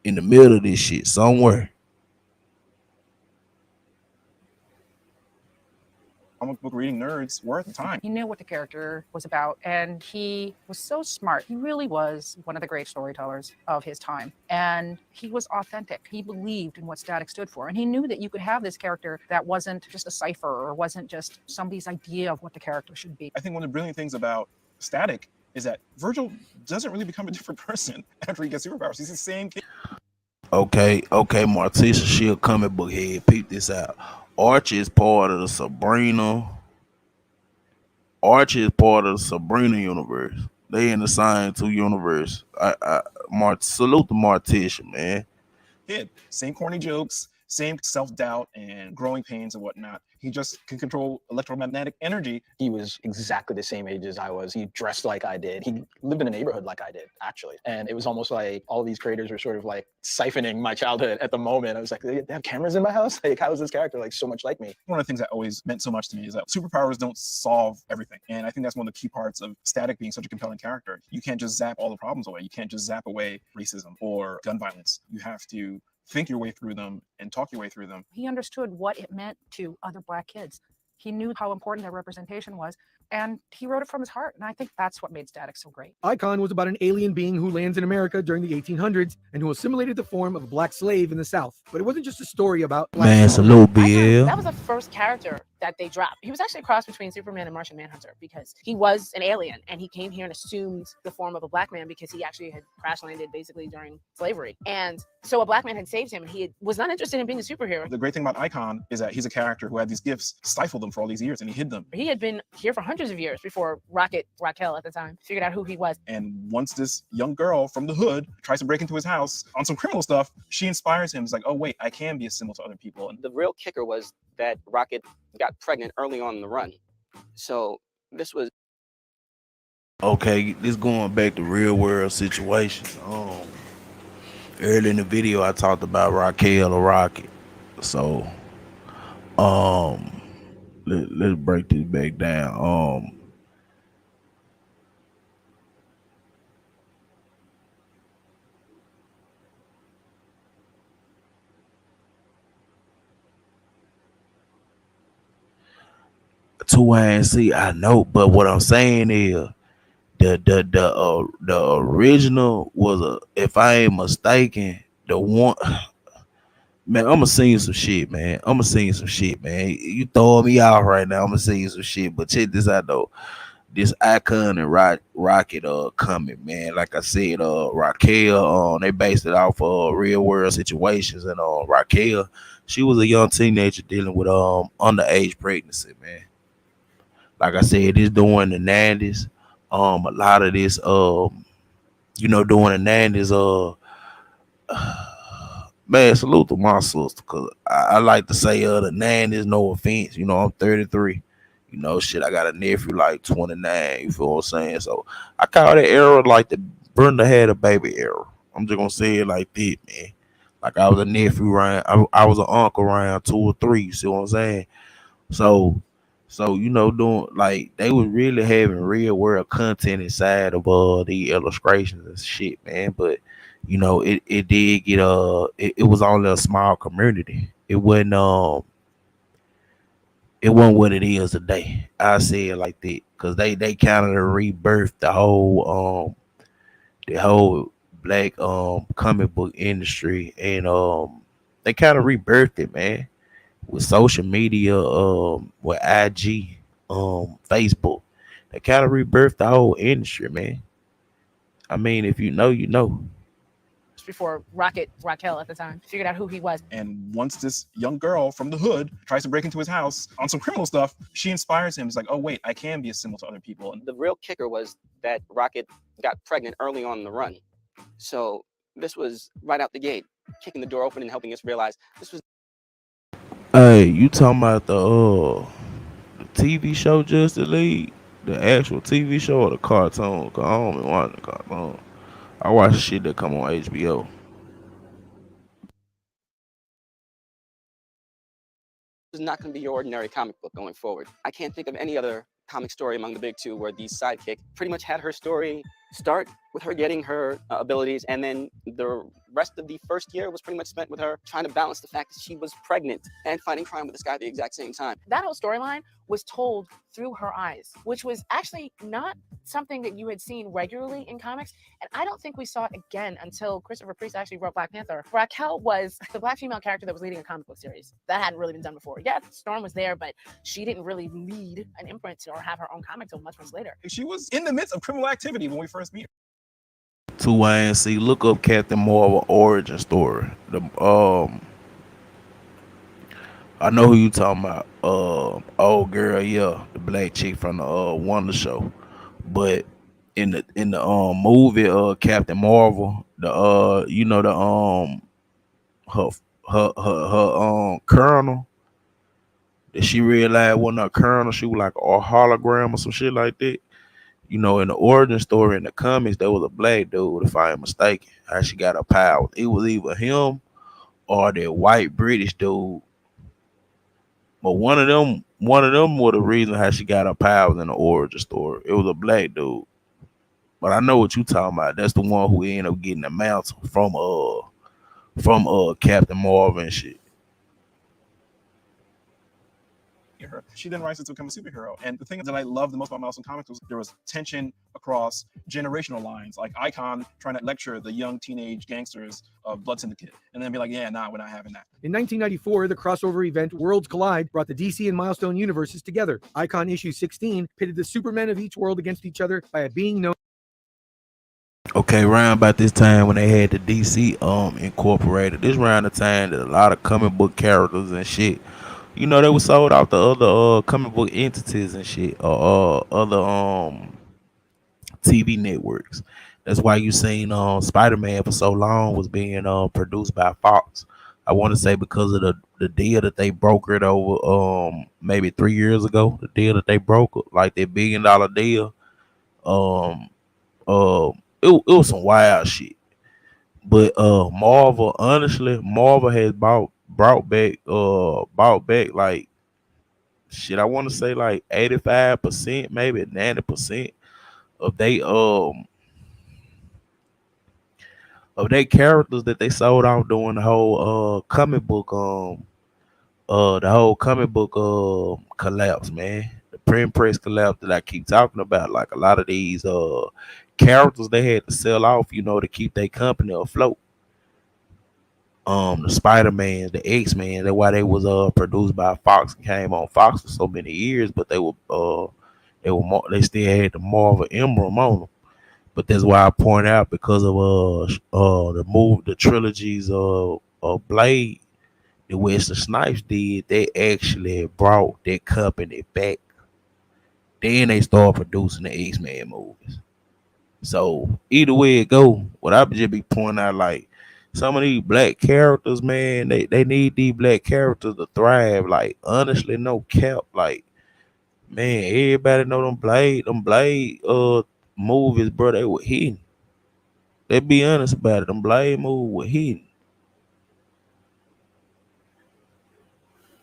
in the middle of this shit somewhere. Comic book reading nerds were at the time. He knew what the character was about, and he was so smart. He really was one of the great storytellers of his time, and he was authentic. He believed in what Static stood for, and he knew that you could have this character that wasn't just a cipher or wasn't just somebody's idea of what the character should be. I think one of the brilliant things about Static is that Virgil doesn't really become a different person after he gets superpowers. He's the same kid. Okay, Morticia, she a comic book head. Peep this out. Archie is part of the Sabrina. Archie is part of the Sabrina universe. They in the same two universe. Salute to Morticia, man. Kid, same corny jokes, same self-doubt and growing pains and whatnot. He just can control electromagnetic energy. He was exactly the same age as I was. He dressed like I did. He lived in a neighborhood like I did, actually. And it was almost like all these creators were sort of like siphoning my childhood at the moment. I was like, they have cameras in my house? Like, how is this character like so much like me? One of the things that always meant so much to me is that superpowers don't solve everything. And I think that's one of the key parts of Static being such a compelling character. You can't just zap all the problems away. You can't just zap away racism or gun violence. You have to think your way through them and talk your way through them. He understood what it meant to other Black kids. He knew how important their representation was, and he wrote it from his heart. And I think that's what made Static so great. Icon was about an alien being who lands in America during the 1800s and who assimilated the form of a black slave in the South. But it wasn't just a story about black Man, salute BL. That was the first character that they dropped. He was actually a cross between Superman and Martian Manhunter because he was an alien and he came here and assumed the form of a black man because he actually had crash landed basically during slavery. And so a black man had saved him and he was not interested in being a superhero. The great thing about Icon is that he's a character who had these gifts, stifled them for all these years, and he hid them. He had been here for hundreds hundreds of years before Raquel at the time figured out who he was. And once this young girl from the hood tries to break into his house on some criminal stuff, she inspires him. It's like, oh wait, I can be a symbol to other people. And The real kicker was that Rocket got pregnant early on in the run. So this was Okay, this going back to real world situations. Earlier in the video, I talked about Raquel or Rocket. So, let's break this back down. 2ANC, I know, but what I'm saying is the original was if I ain't mistaken, the one. Man, I'm gonna sing you some shit, man. You throwing me out right now. I'm gonna sing you some shit, but check this out though. This Icon and Rocket coming, man. Like I said, Raquel, they based it off of real world situations, and Raquel, she was a young teenager dealing with underage pregnancy, man. Like I said, this during the 90s. A lot of this, during the 90s, man, salute to my sister, cause I like to say the 90s, no offense. I'm 33. Shit, I got a nephew like 29. You feel what I'm saying? So I call that era like the Brenda had a baby era. I'm just gonna say it like that, man. Like I was a nephew around, I was an uncle around 2 or 3. You see what I'm saying? So doing like they was really having real world content inside of the illustrations and shit, man. But it did get it was only a small community. It wasn't what it is today. I say it like that because they kind of rebirthed the whole black comic book industry, and they kind of rebirthed it, man, with social media, with IG, Facebook. They kind of rebirthed the whole industry, man. I mean, if you know, you know. Before Raquel at the time figured out who he was. And once this young girl from the hood tries to break into his house on some criminal stuff, she inspires him. It's like, oh wait, I can be a symbol to other people. And the real kicker was that Rocket got pregnant early on in the run. So this was right out the gate, kicking the door open and helping us realize this was. Hey, you talking about the TV show Justice League? The actual TV show or the cartoon? Cause I don't even watch the cartoon. I watch shit that come on HBO. This is not going to be your ordinary comic book going forward. I can't think of any other comic story among the big two where the sidekick pretty much had her story start with her getting her abilities, and then the rest of the first year was pretty much spent with her trying to balance the fact that she was pregnant and fighting crime with this guy at the exact same time. That whole storyline was told through her eyes, which was actually not something that you had seen regularly in comics. And I don't think we saw it again until Christopher Priest actually wrote Black Panther. Raquel was the black female character that was leading a comic book series. That hadn't really been done before. Yeah, Storm was there, but she didn't really lead an imprint or have her own comic till much later. She was in the midst of criminal activity when we first meet her. 2ANC, look up Captain Marvel origin story. I know who you talking about. Old girl, yeah, the black chick from the Wonder Show. But in the movie Captain Marvel, her colonel, that she realized wasn't a colonel, she was like a hologram or some shit like that. In the origin story in the comics, there was a black dude, if I ain't mistaken, how she got her powers. It was either him or that white British dude. But one of them was the reason how she got her powers in the origin story. It was a black dude. But I know what you talking about. That's the one who ended up getting the mantle from Captain Marvel and shit. Her. She then rises to become a superhero. And the thing that I love the most about Milestone Comics was there was tension across generational lines, like Icon trying to lecture the young teenage gangsters of Blood Syndicate, and then be like, yeah, nah, we're not having that. In 1994, the crossover event Worlds Collide brought the DC and Milestone universes together. Icon issue 16 pitted the Supermen of each world against each other by a being known. Okay, around about this time when they had the DC Incorporated, this around the time that a lot of comic book characters and shit You know, they were sold out to other comic book entities and shit, or other TV networks. That's why you seen Spider Man for so long was being produced by Fox. I want to say because of the deal that they brokered over maybe 3 years ago, the deal that they broke, like that $1 billion deal. Um it was some wild shit. But Marvel, honestly, Marvel has brought back like shit. I want to say like 85%, maybe 90% of they characters that they sold off during the whole comic book collapse, man. The print press collapse that I keep talking about. Like a lot of these characters they had to sell off, you know, to keep their company afloat. The Spider-Man, the X-Men, that's why they was produced by Fox and came on Fox for so many years, but they still had the Marvel emblem on them. But that's why I point out because of the trilogies of Blade that Wesley Snipes did, they actually brought that company back. Then they started producing the X-Men movies. So either way it go, what I just be pointing out, like some of these black characters, man, they need these black characters to thrive. Like honestly, no cap. Like man, everybody know them Blade movies, bro. They were hitting. Let's be honest about it. Them Blade movies were hitting.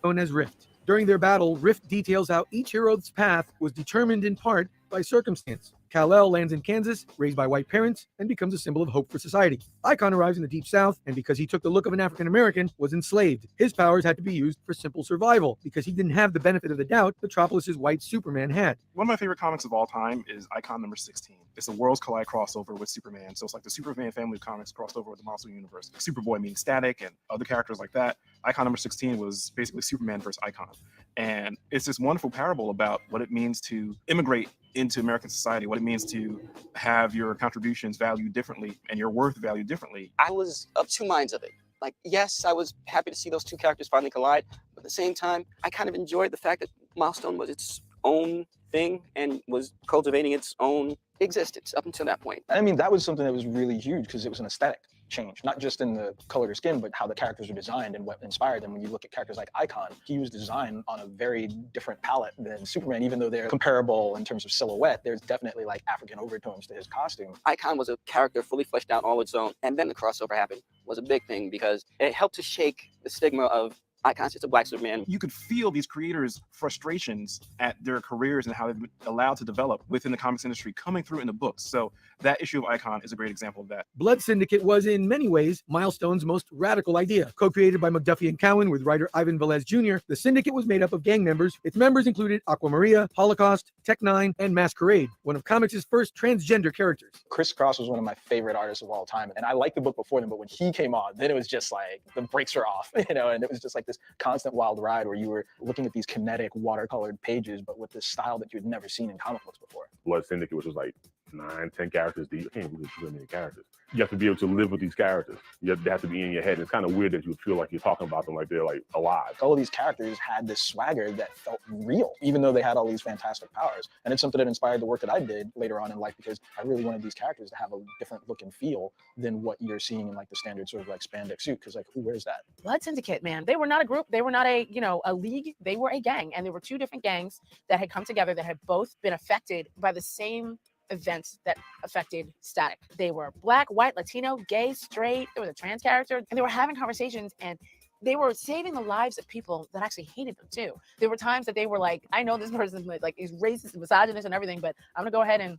Known as Rift. During their battle, Rift details how each hero's path was determined in part by circumstance. Kal-El lands in Kansas, raised by white parents, and becomes a symbol of hope for society. Icon arrives in the Deep South, and because he took the look of an African American, was enslaved. His powers had to be used for simple survival, because he didn't have the benefit of the doubt Metropolis's white Superman had. One of my favorite comics of all time is Icon number 16. It's a Worlds Collide crossover with Superman. So it's like the Superman family of comics crossed over with the Milestone universe. Superboy meeting Static and other characters like that. Icon number 16 was basically Superman versus Icon. And it's this wonderful parable about what it means to immigrate into American society, what it means to have your contributions valued differently and your worth valued differently. I was of two minds of it. Like, yes, I was happy to see those two characters finally collide, but at the same time, I kind of enjoyed the fact that Milestone was its own thing and was cultivating its own existence up until that point. I mean, that was something that was really huge because it was an aesthetic change, not just in the color of skin, but how the characters were designed and what inspired them. When you look at characters like Icon, he was designed on a very different palette than Superman, even though they're comparable in terms of silhouette. There's definitely like African overtones to his costume. Icon was a character fully fleshed out all its own, and then the crossover happened was a big thing because it helped to shake the stigma of Icon's just a black Superman. You could feel these creators' frustrations at their careers and how they've been allowed to develop within the comics industry coming through in the books. So that issue of Icon is a great example of that. Blood Syndicate was in many ways Milestone's most radical idea. Co-created by McDuffie and Cowan with writer Ivan Velez Jr., the Syndicate was made up of gang members. Its members included Aquamaria, Holocaust, Tech-9, and Masquerade, one of comics' first transgender characters. Chris Cross was one of my favorite artists of all time, and I liked the book before them, but when he came on, then it was just like the brakes were off, you know, and it was just like this constant wild ride where you were looking at these kinetic watercolored pages, but with this style that you had never seen in comic books before. Blood Syndicate, which was like 9, 10 characters deep. I can't believe so many characters. You have to be able to live with these characters. You have to be in your head. It's kind of weird that you feel like you're talking about them like they're like alive. All of these characters had this swagger that felt real, even though they had all these fantastic powers. And it's something that inspired the work that I did later on in life, because I really wanted these characters to have a different look and feel than what you're seeing in like the standard sort of like spandex suit. Because like, who wears that? Blood Syndicate, man. They were not a group. They were not a league. They were a gang. And there were two different gangs that had come together that had both been affected by the same events that affected Static. They were black, white, Latino, gay, straight. There was a trans character, and they were having conversations, and they were saving the lives of people that actually hated them too. There were times that they were like, I know this person like is racist and misogynist and everything, but I'm gonna go ahead and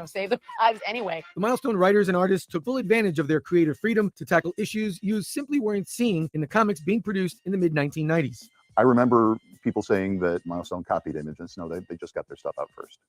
save their lives anyway. The Milestone writers and artists took full advantage of their creative freedom to tackle issues you simply weren't seeing in the comics being produced in the mid-1990s. I remember people saying that Milestone copied Images. No, they just got their stuff out first.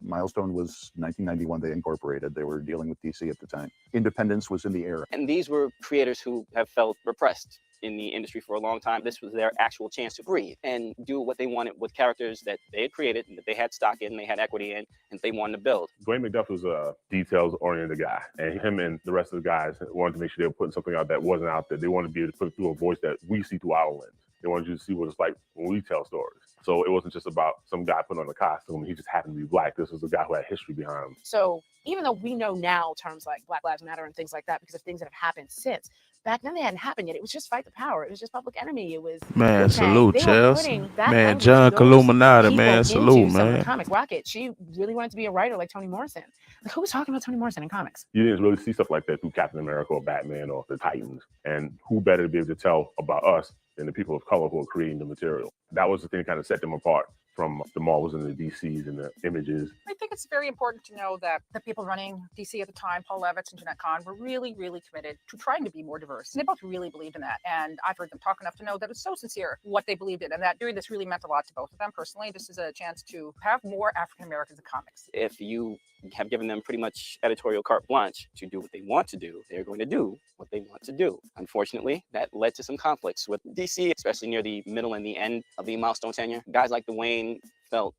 Milestone was 1991, they incorporated. They were dealing with DC at the time. Independence was in the air. And these were creators who have felt repressed in the industry for a long time. This was their actual chance to breathe and do what they wanted with characters that they had created and that they had stock in, they had equity in, and they wanted to build. Dwayne McDuffie was a details-oriented guy, and him and the rest of the guys wanted to make sure they were putting something out that wasn't out there. They wanted to be able to put it through a voice that we see through our lens. They wanted you to see what it's like when we tell stories. So it wasn't just about some guy putting on a costume. He just happened to be black. This was a guy who had history behind him. So even though we know now terms like Black Lives Matter and things like that because of things that have happened since, back then they hadn't happened yet. It was just fight the power. It was just Public Enemy. It was Man, salute, they were Chelsea. putting that Man, language, John those Illuminati, people man, salute, into some of the man. comics. Rocket, she really wanted to be a writer like Toni Morrison. Like, who was talking about Toni Morrison in comics? You didn't really see stuff like that through Captain America or Batman or the Titans. And who better to be able to tell about us than the people of color who are creating the material? That was the thing that kind of set them apart from the Marvels and the DCs and the Images. I think it's very important to know that the people running DC at the time, Paul Levitz and Jeanette Kahn, were really, really committed to trying to be more diverse. And they both really believed in that. And I've heard them talk enough to know that it's so sincere what they believed in, and that doing this really meant a lot to both of them personally. This is a chance to have more African Americans in comics. If you have given them pretty much editorial carte blanche to do what they want to do, they're going to do what they want to do. Unfortunately, that led to some conflicts with DC, especially near the middle and the end of the Milestone tenure. Guys like Dwayne felt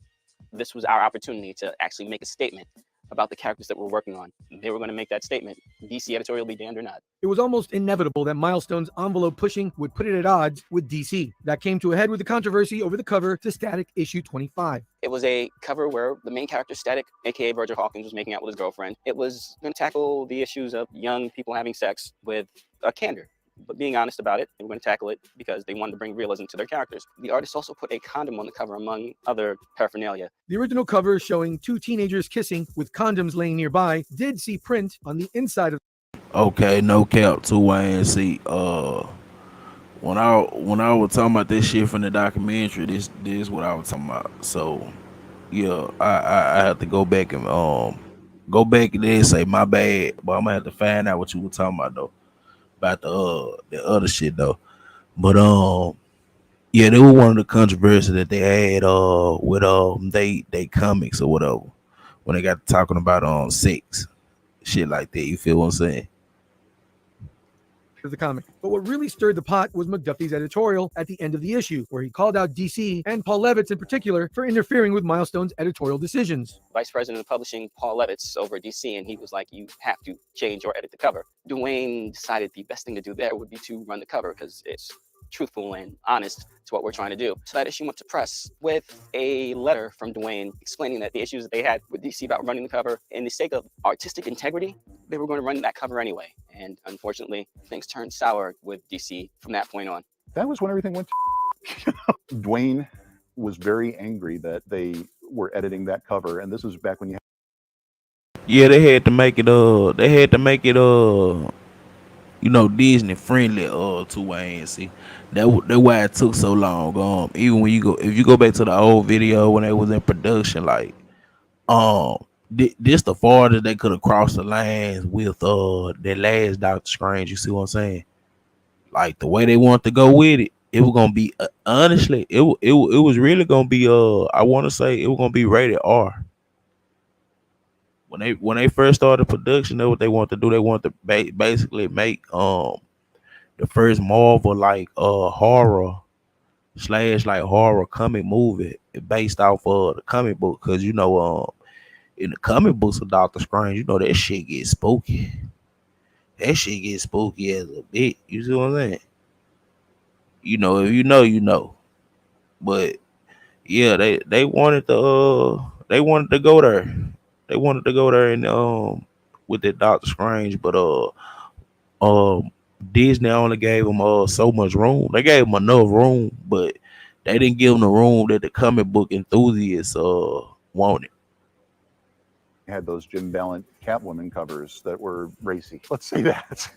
this was our opportunity to actually make a statement about the characters that we're working on. They were going to make that statement. DC editorial be damned or not. It was almost inevitable that Milestone's envelope pushing would put it at odds with DC. That came to a head with the controversy over the cover to Static issue 25. It was a cover where the main character, Static, aka Virgil Hawkins, was making out with his girlfriend. It was going to tackle the issues of young people having sex with a candor, but being honest about it. They were going to tackle it because they wanted to bring realism to their characters. The artist also put a condom on the cover, among other paraphernalia. The original cover showing two teenagers kissing with condoms laying nearby did see print on the inside of. Okay, no cap to Wayne. See, when I was talking about this shit from the documentary, this is what I was talking about. So yeah, I have to go back and then say my bad, but I'm gonna have to find out what you were talking about though. About the other shit though. But yeah, they were one of the controversies that they had with they comics or whatever. When they got talking about sex. Shit like that. You feel what I'm saying? The comic. But what really stirred the pot was McDuffie's editorial at the end of the issue, where he called out DC and Paul Levitz in particular for interfering with Milestone's editorial decisions. Vice President of Publishing, Paul Levitz, over at DC, and he was like, you have to change or edit the cover. Dwayne decided the best thing to do there would be to run the cover because it's truthful and honest to what we're trying to do. So that issue went to press with a letter from Dwayne explaining that the issues that they had with DC about running the cover, in the sake of artistic integrity, they were going to run that cover anyway. And unfortunately, things turned sour with DC from that point on. That was when everything went to Dwayne was very angry that they were editing that cover, and this was back when you Yeah, they had to make it Disney friendly to Wayne. See, that why it took so long. Even when if you go back to the old video when they was in production, like this the farthest they could have crossed the lines with their last Doctor Strange. You see what I'm saying? Like the way they want to go with it, it was gonna be honestly, it was really gonna be I want to say it was gonna be rated R. When they first started production, that's what they want to do. They want to basically make the first Marvel like horror / like horror comic movie based off of the comic book, because in the comic books of Doctor Strange, that shit gets spooky. That shit gets spooky as a bit. You see what I'm saying? If you know. But yeah, they wanted to go there. They wanted to go there and with the Doctor Strange, but Disney only gave them so much room. They gave them enough room, but they didn't give them the room that the comic book enthusiasts wanted. had those Jim Ballant Catwoman covers that were racy. Let's say that.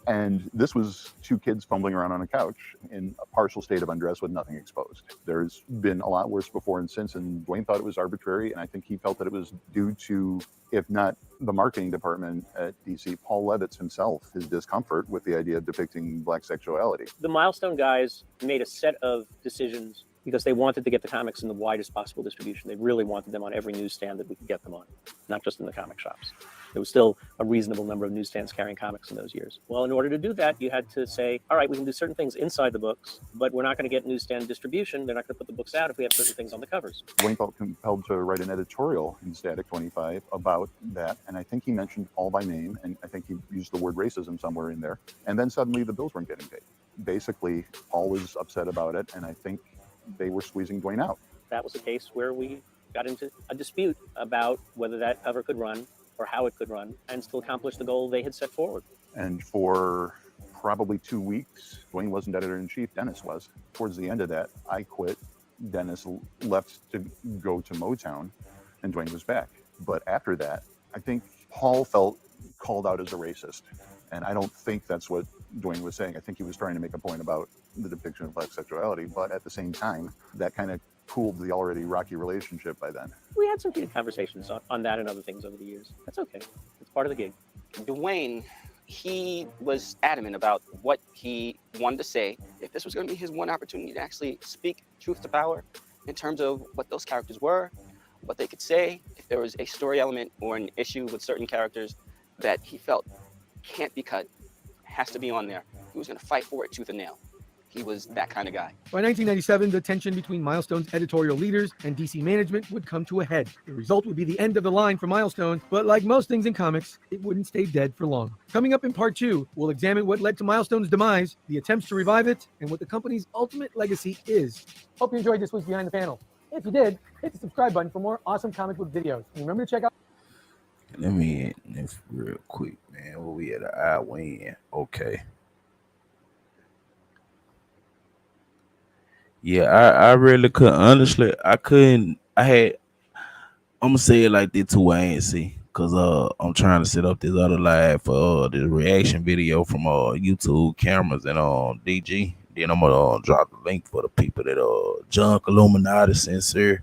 And this was two kids fumbling around on a couch in a partial state of undress with nothing exposed. There's been a lot worse before and since, and Dwayne thought it was arbitrary, and I think he felt that it was due to, if not the marketing department at DC, Paul Levitz himself, his discomfort with the idea of depicting Black sexuality. The Milestone guys made a set of decisions because they wanted to get the comics in the widest possible distribution. They really wanted them on every newsstand that we could get them on, not just in the comic shops. There was still a reasonable number of newsstands carrying comics in those years. Well, in order to do that, you had to say, all right, we can do certain things inside the books, but we're not going to get newsstand distribution. They're not going to put the books out if we have certain things on the covers. Dwayne felt compelled to write an editorial in Static 25 about that, and I think he mentioned Paul by name, and I think he used the word racism somewhere in there, and then suddenly the bills weren't getting paid. basically Paul was upset about it, and I think they were squeezing Dwayne out. That was a case where we got into a dispute about whether that cover could run or how it could run and still accomplish the goal they had set forward. And for probably 2 weeks, Dwayne wasn't editor-in-chief, Dennis was. Towards the end of that, I quit. Dennis left to go to Motown, and Dwayne was back. But after that, I think Paul felt called out as a racist. And I don't think that's what Dwayne was saying. I think he was trying to make a point about the depiction of black sexuality. But at the same time, that kind of cooled the already rocky relationship by then. We had some good conversations on that and other things over the years. That's okay. It's part of the gig. Dwayne, he was adamant about what he wanted to say. If this was going to be his one opportunity to actually speak truth to power in terms of what those characters were, what they could say, if there was a story element or an issue with certain characters that he felt can't be cut, has to be on there, he was going to fight for it tooth and nail. He was that kind of guy. By 1997, the tension between Milestone's editorial leaders and DC management would come to a head. The result would be the end of the line for Milestone, but like most things in comics, it wouldn't stay dead for long. Coming up in part 2, we'll examine what led to Milestone's demise, the attempts to revive it, and what the company's ultimate legacy is. Hope you enjoyed this week's Behind the Panel. If you did, hit the subscribe button for more awesome comic book videos. And remember to check out... Let me end this real quick, man. Where we at? An hour in. Okay. Yeah, I really couldn't. Honestly, I couldn't. I'm gonna say it like this too. I ain't see, cause I'm trying to set up this other live for this reaction video from YouTube cameras and DG. Then I'm gonna drop the link for the people that Junk Illuminati Censor,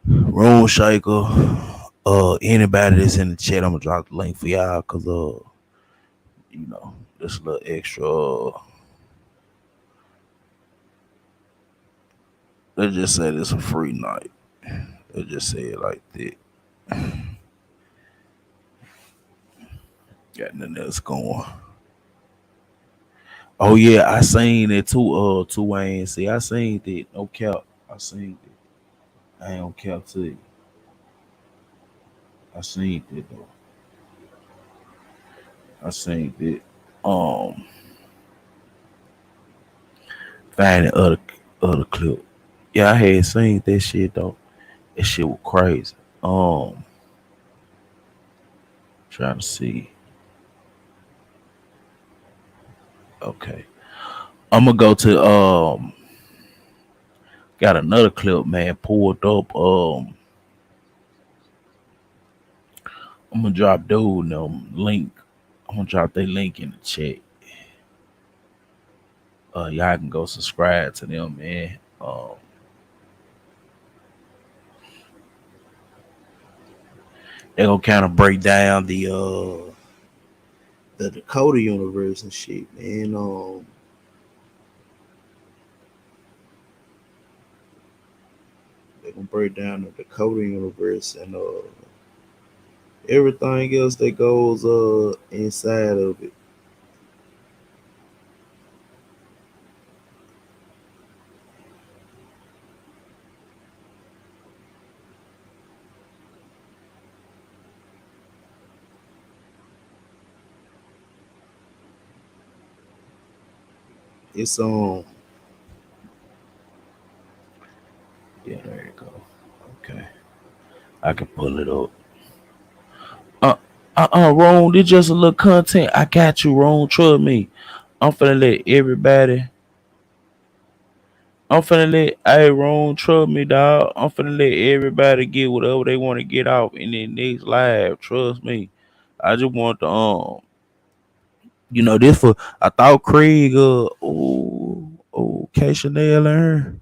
Room Shaker, anybody that's in the chat. I'm gonna drop the link for y'all, cause you know, this little extra. Let's just say this a free night. Let's just say it like that. Got nothing else going. Oh yeah, I seen it too. Wayne. See, I seen it. No cap. I seen it. I ain't gonna cap to you. I seen it though. I seen it. Find the other clip. Yeah, I had seen that shit though. That shit was crazy. Trying to see. Okay. I'm gonna go to got another clip, man, pulled up. I'm gonna drop dude link. I'm gonna drop their link in the chat. Y'all can go subscribe to them, man. They gonna kind of break down the Dakota universe and shit, man. They gonna break down the Dakota universe and everything else that goes inside of it. It's on. Yeah, there you go. Okay, I can pull it up. Ron, this just a little content. I got you, Ron. Trust me. I'm finna let everybody. Hey, Ron, trust me, dog. I'm finna let everybody get whatever they want to get off in their next live. Trust me. I just want to this for. I thought Craig. K Chanel and her.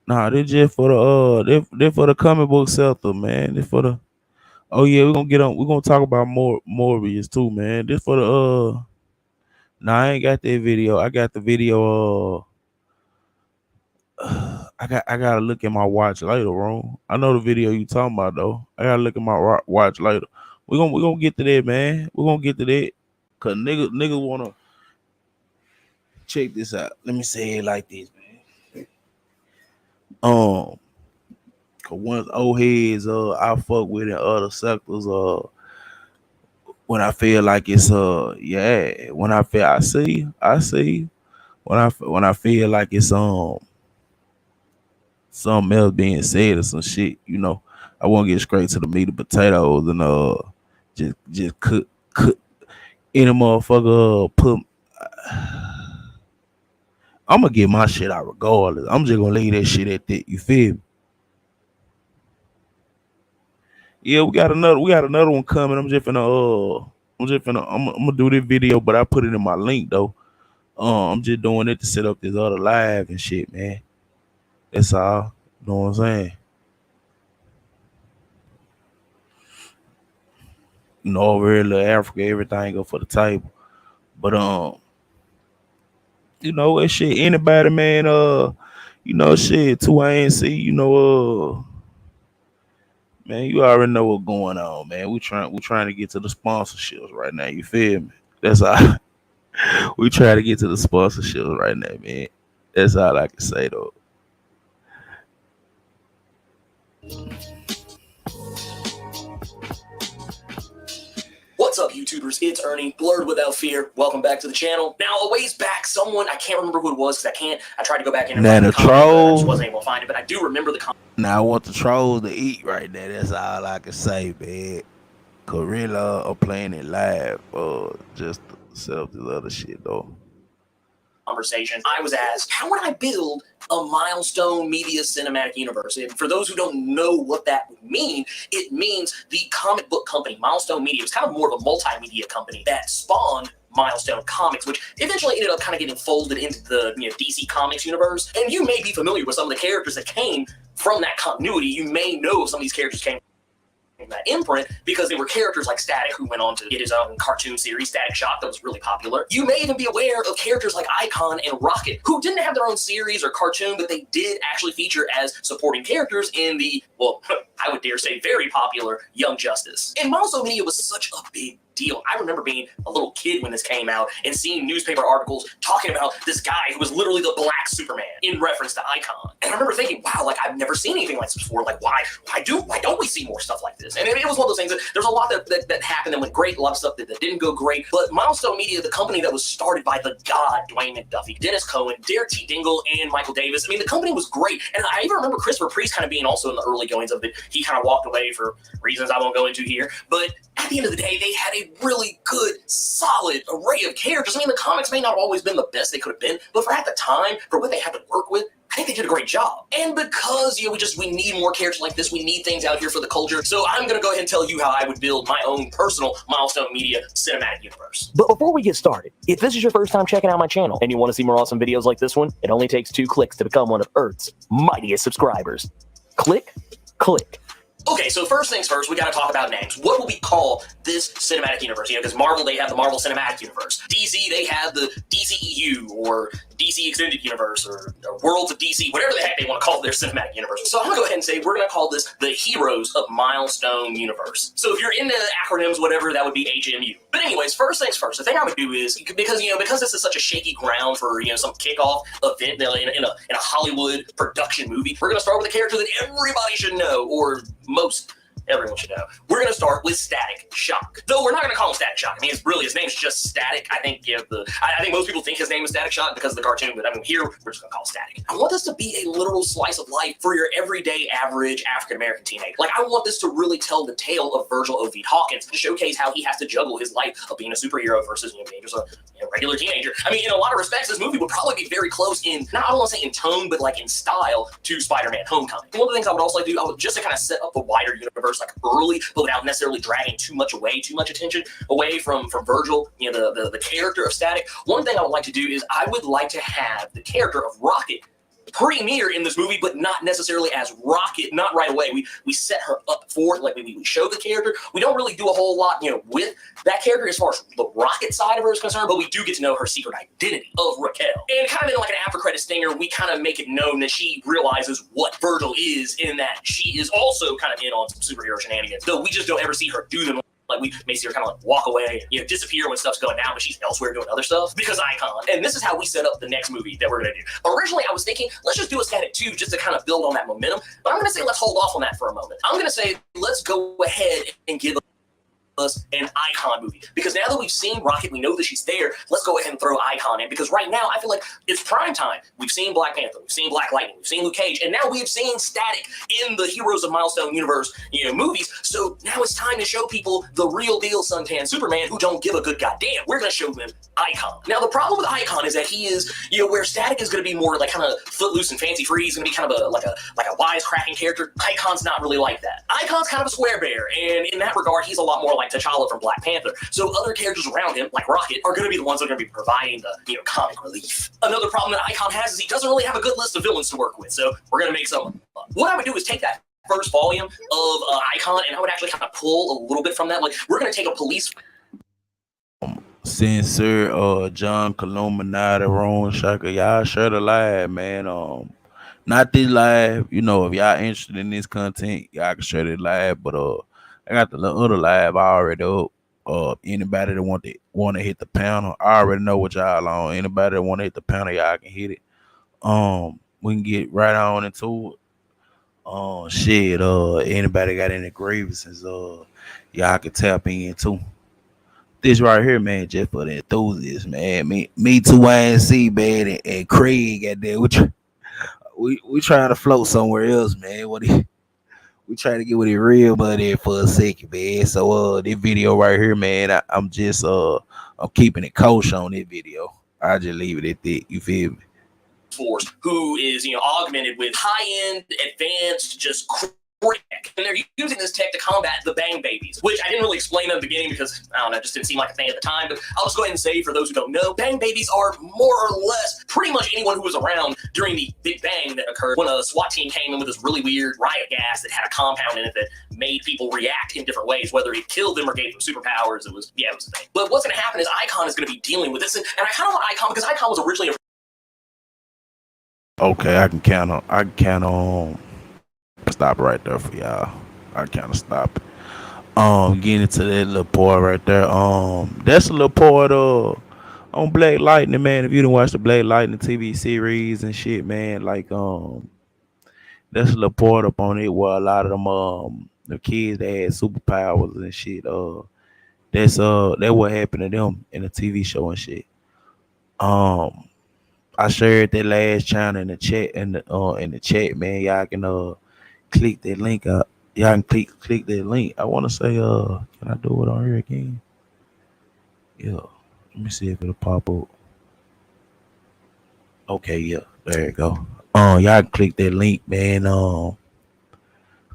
Nah, this just for the this for the comic book sector, man. This for the. Oh yeah, we're gonna talk about more Morbius too, man. This for the Nah, I ain't got that video. I got the video. I gotta look at my watch later, Ron. I know the video you talking about though. I gotta look at my watch later. We're gonna get to that, man. We're gonna get to that. Cause niggas wanna check this out. Let me say it like this, man. Hold But once old heads I fuck with in other sectors, when I feel like it's when I see when I feel like it's something else being said or some shit, I want to get straight to the meat and potatoes and just cook any motherfucker put. I'm gonna get my shit out regardless. I'm just gonna leave that shit at that. You feel me? Yeah, we got another one coming. I'm gonna do this video, but I put it in my link though. I'm just doing it to set up this other live and shit, man. That's all. You know what I'm saying? Over here, little Africa, everything go for the table. But that shit, anybody, man, shit, 2ANC, man, you already know what's going on, man. We trying to get to the sponsorships right now. You feel me? That's all. We try to get to the sponsorships right now, man. That's all I can say though. What's up, YouTubers? It's Ernie, Blurred Without Fear. Welcome back to the channel. Now, a ways back, I can't remember who it was because I tried to go back in and find the comment, but I just wasn't able to find it, but I do remember the comment. Now, I want the trolls to eat right there. That's all I can say, man. Gorilla are playing it live, just to set up this other shit, though. Conversation, I was asked, how would I build a Milestone Media cinematic universe? And for those who don't know what that would mean, it means the comic book company, Milestone Media, was kind of more of a multimedia company that spawned Milestone Comics, which eventually ended up kind of getting folded into the DC Comics universe. And you may be familiar with some of the characters that came from that continuity. You may know some of these characters came that imprint because they were characters like Static, who went on to get his own cartoon series, Static Shock, that was really popular. You may even be aware of characters like Icon and Rocket, who didn't have their own series or cartoon, but they did actually feature as supporting characters in the, well, I would dare say, very popular Young Justice. And Milestone Media was such a big deal. I remember being a little kid when this came out and seeing newspaper articles talking about this guy who was literally the Black Superman in reference to Icon. And I remember thinking, wow, like I've never seen anything like this before. Like why don't we see more stuff like this? And it was one of those things that there's a lot that happened that went great, a lot of stuff that didn't go great. But Milestone Media, the company that was started by the god Dwayne McDuffie, Dennis Cohen, Derek T. Dingle, and Michael Davis. I mean, the company was great. And I even remember Christopher Priest kind of being also in the early goings of it. He kind of walked away for reasons I won't go into here. But at the end of the day, they had a really good, solid array of characters. I mean, the comics may not have always been the best they could have been, but for at the time, for what they had to work with, I think they did a great job. And because, we need more characters like this, we need things out here for the culture. So I'm going to go ahead and tell you how I would build my own personal Milestone Media cinematic universe. But before we get started, if this is your first time checking out my channel and you want to see more awesome videos like this one, it only takes 2 clicks to become one of Earth's mightiest subscribers. Click. Okay, so first things first, we got to talk about names. What will we call this cinematic universe? Because Marvel, they have the Marvel Cinematic Universe. DC, they have the DCEU, or DC Extended Universe, or Worlds of DC, whatever the heck they want to call their cinematic universe. So I'm going to go ahead and say we're going to call this the Heroes of Milestone Universe. So if you're into acronyms, whatever, that would be HMU. But anyways, first things first, the thing I would do is, because this is such a shaky ground for, some kickoff event in a Hollywood production movie, we're going to start with a character that everybody should know, or most everyone should know. We're going to start with Static Shock. Though we're not going to call him Static Shock. I mean, his name's just Static. I think I think most people think his name is Static Shock because of the cartoon, but I mean, here, we're just going to call it Static. I want this to be a literal slice of life for your everyday, average African-American teenager. Like, I want this to really tell the tale of Virgil O.V. Hawkins, to showcase how he has to juggle his life of being a superhero versus, being just a regular teenager. I mean, in a lot of respects, this movie would probably be very close in, I don't want to say in tone, but like in style to Spider-Man Homecoming. One of the things I would also like to do, I would just to kind of set up the wider universe like early, but without necessarily dragging too much attention away from Virgil, the character of Static. One thing I would like to do is I would like to have the character of Rocket premiere in this movie, but not necessarily as Rocket, not right away. We set her up for it, like we show the character. We don't really do a whole lot, with that character as far as the Rocket side of her is concerned, but we do get to know her secret identity of Raquel. And kind of in like an after credit stinger, we kind of make it known that she realizes what Virgil is, in that she is also kind of in on some superhero shenanigans, though we just don't ever see her do them Like we may see her kind of like walk away, disappear when stuff's going down, but she's elsewhere doing other stuff because Icon. And this is how we set up the next movie that we're gonna do. Originally, I was thinking let's just do a Static 2 just to kind of build on that momentum. But I'm gonna say let's hold off on that for a moment. I'm gonna say let's go ahead and give us an Icon movie, because now that we've seen Rocket, we know that she's there. Let's go ahead and throw Icon in, because right now I feel like it's prime time. We've seen Black Panther, we've seen Black Lightning, we've seen Luke Cage, and now we've seen Static in the Heroes of Milestone universe, movies. So now it's time to show people the real deal suntan Superman who don't give a good goddamn. We're gonna show them Icon. Now the problem with Icon is that he is, where Static is gonna be more like kind of footloose and fancy free. He's gonna be kind of like a wisecracking character. Icon's not really like that. Icon's kind of a square bear, and in that regard, he's a lot more like T'Challa from Black Panther. So other characters around him, like Rocket, are going to be the ones that are going to be providing the comic relief. Another problem that Icon has is he doesn't really have a good list of villains to work with. So we're going to make some. What I would do is take that first volume of Icon, and I would actually kind of pull a little bit from that. Like we're going to take a police. Censor, John Columinati, Ron Shaka, y'all share the live, man. Not this live, if y'all interested in this content, y'all can share this live. But I got the other live already up. Anybody that want to hit the panel, I already know what y'all on. Anybody that want to hit the panel, y'all can hit it. We can get right on into it. Anybody got any grievances? Y'all can tap in too. This right here, man, just for the enthusiasts, man. Me too, YNC, man, and Craig at there. We trying to float somewhere else, man. We trying to get with it real money for a second, man. So this video right here, man, I'm just I'm keeping it kosher on this video. I just leave it at that. You feel me? Force, who is augmented with high-end, advanced, just tech, and they're using this tech to combat the Bang Babies, which I didn't really explain at the beginning because I don't know, it just didn't seem like a thing at the time. But I'll just go ahead and say, for those who don't know, Bang Babies are more or less pretty much anyone who was around during the Big Bang that occurred when a SWAT team came in with this really weird riot gas that had a compound in it that made people react in different ways, whether it killed them or gave them superpowers. It was a thing. But what's going to happen is Icon is going to be dealing with this, and I kind of want Icon because Icon was originally a Okay, I can count on. Stop right there for y'all. I kind of stop it. Getting into that little part right there. That's a little part on Black Lightning, man. If you didn't watch the Black Lightning TV series and shit, man, like that's a little part up on it where a lot of them the kids that had superpowers and shit. That what happened to them in the TV show and shit. I shared that last channel in the chat, man. Y'all can click that link up. Y'all can click that link. I want to say can I do it on here again? Yeah. Let me see if it'll pop up. Okay, yeah, there you go. Y'all can click that link, man. To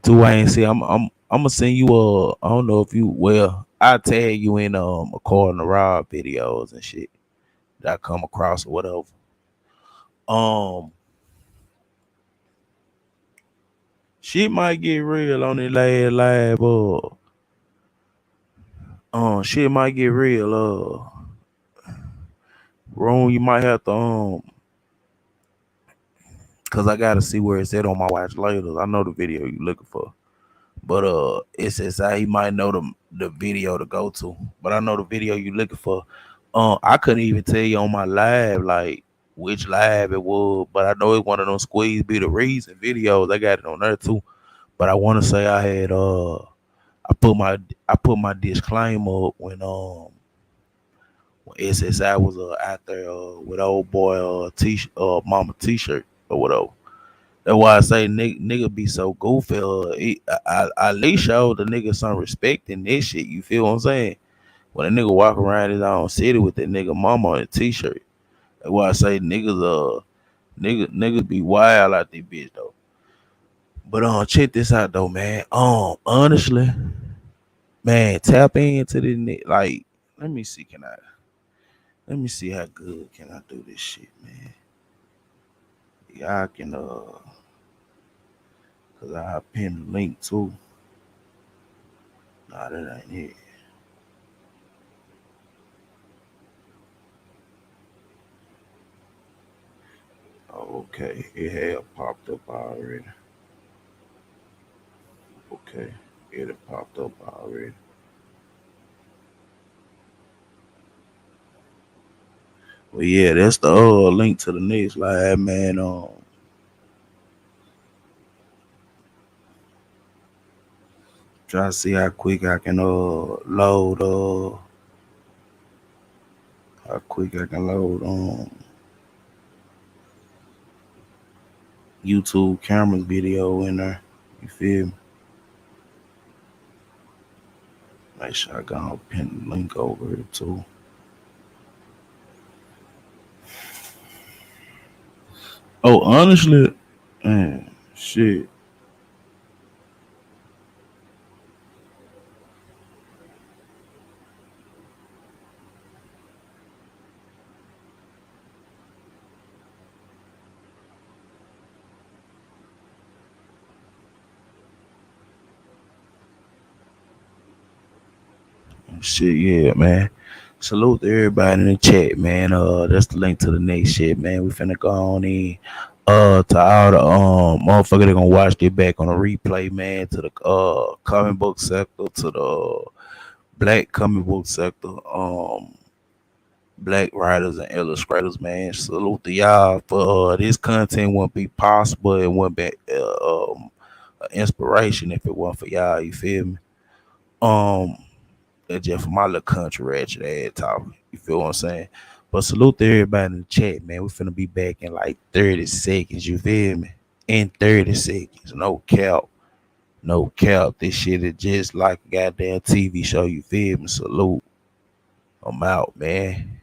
YNC, I'm gonna send you I don't know if I'll tag you in according to Rob videos and shit that I come across or whatever. Shit might get real on the last live. Shit might get real. Ron, you might have to cause I gotta see where it's at on my watch later. I know the video you looking for, but it says he might know the video to go to. But I know the video you looking for. I couldn't even tell you on my live like which live it was, but I know it's one of them Squeeze Be the Reason videos. I got it on there too. But I want to say I had I put my disclaimer up when SSI was out there with old boy mama t-shirt or whatever. That's why I say nigga be so goofy. I at least show the nigga some respect in this shit. You feel what I'm saying? When a nigga walk around his own city with that nigga mama on a t-shirt. That's why I say niggas be wild out there bitch though. But check this out though, man. Honestly, man, tap into this like let me see how good can I do this shit, man. Y'all can cause I pin the link too. Nah, that ain't it. Okay, it had popped up already. Okay, it had popped up already. Well, yeah, that's the link to the next live, man. Try to see how quick I can load how quick I can load YouTube cameras video in there. You feel me? Make sure I got pin the link over here too. Oh, honestly, man, shit. Shit, yeah, man. Salute to everybody in the chat, man. That's the link to the next shit, man. We finna go on in. To all the motherfucker that gonna watch it back on a replay, man. To the comic book sector, to the black comic book sector, black writers and illustrators, man. Salute to y'all for this content wouldn't be possible. It wouldn't be inspiration if it wasn't for y'all. You feel me? Um. That's just for my little country ratchet ass talk. You feel what I'm saying? But salute to everybody in the chat, man. We finna be back in like 30 seconds. You feel me? In 30 seconds. No cap. No cap. This shit is just like a goddamn TV show. You feel me? Salute. I'm out, man.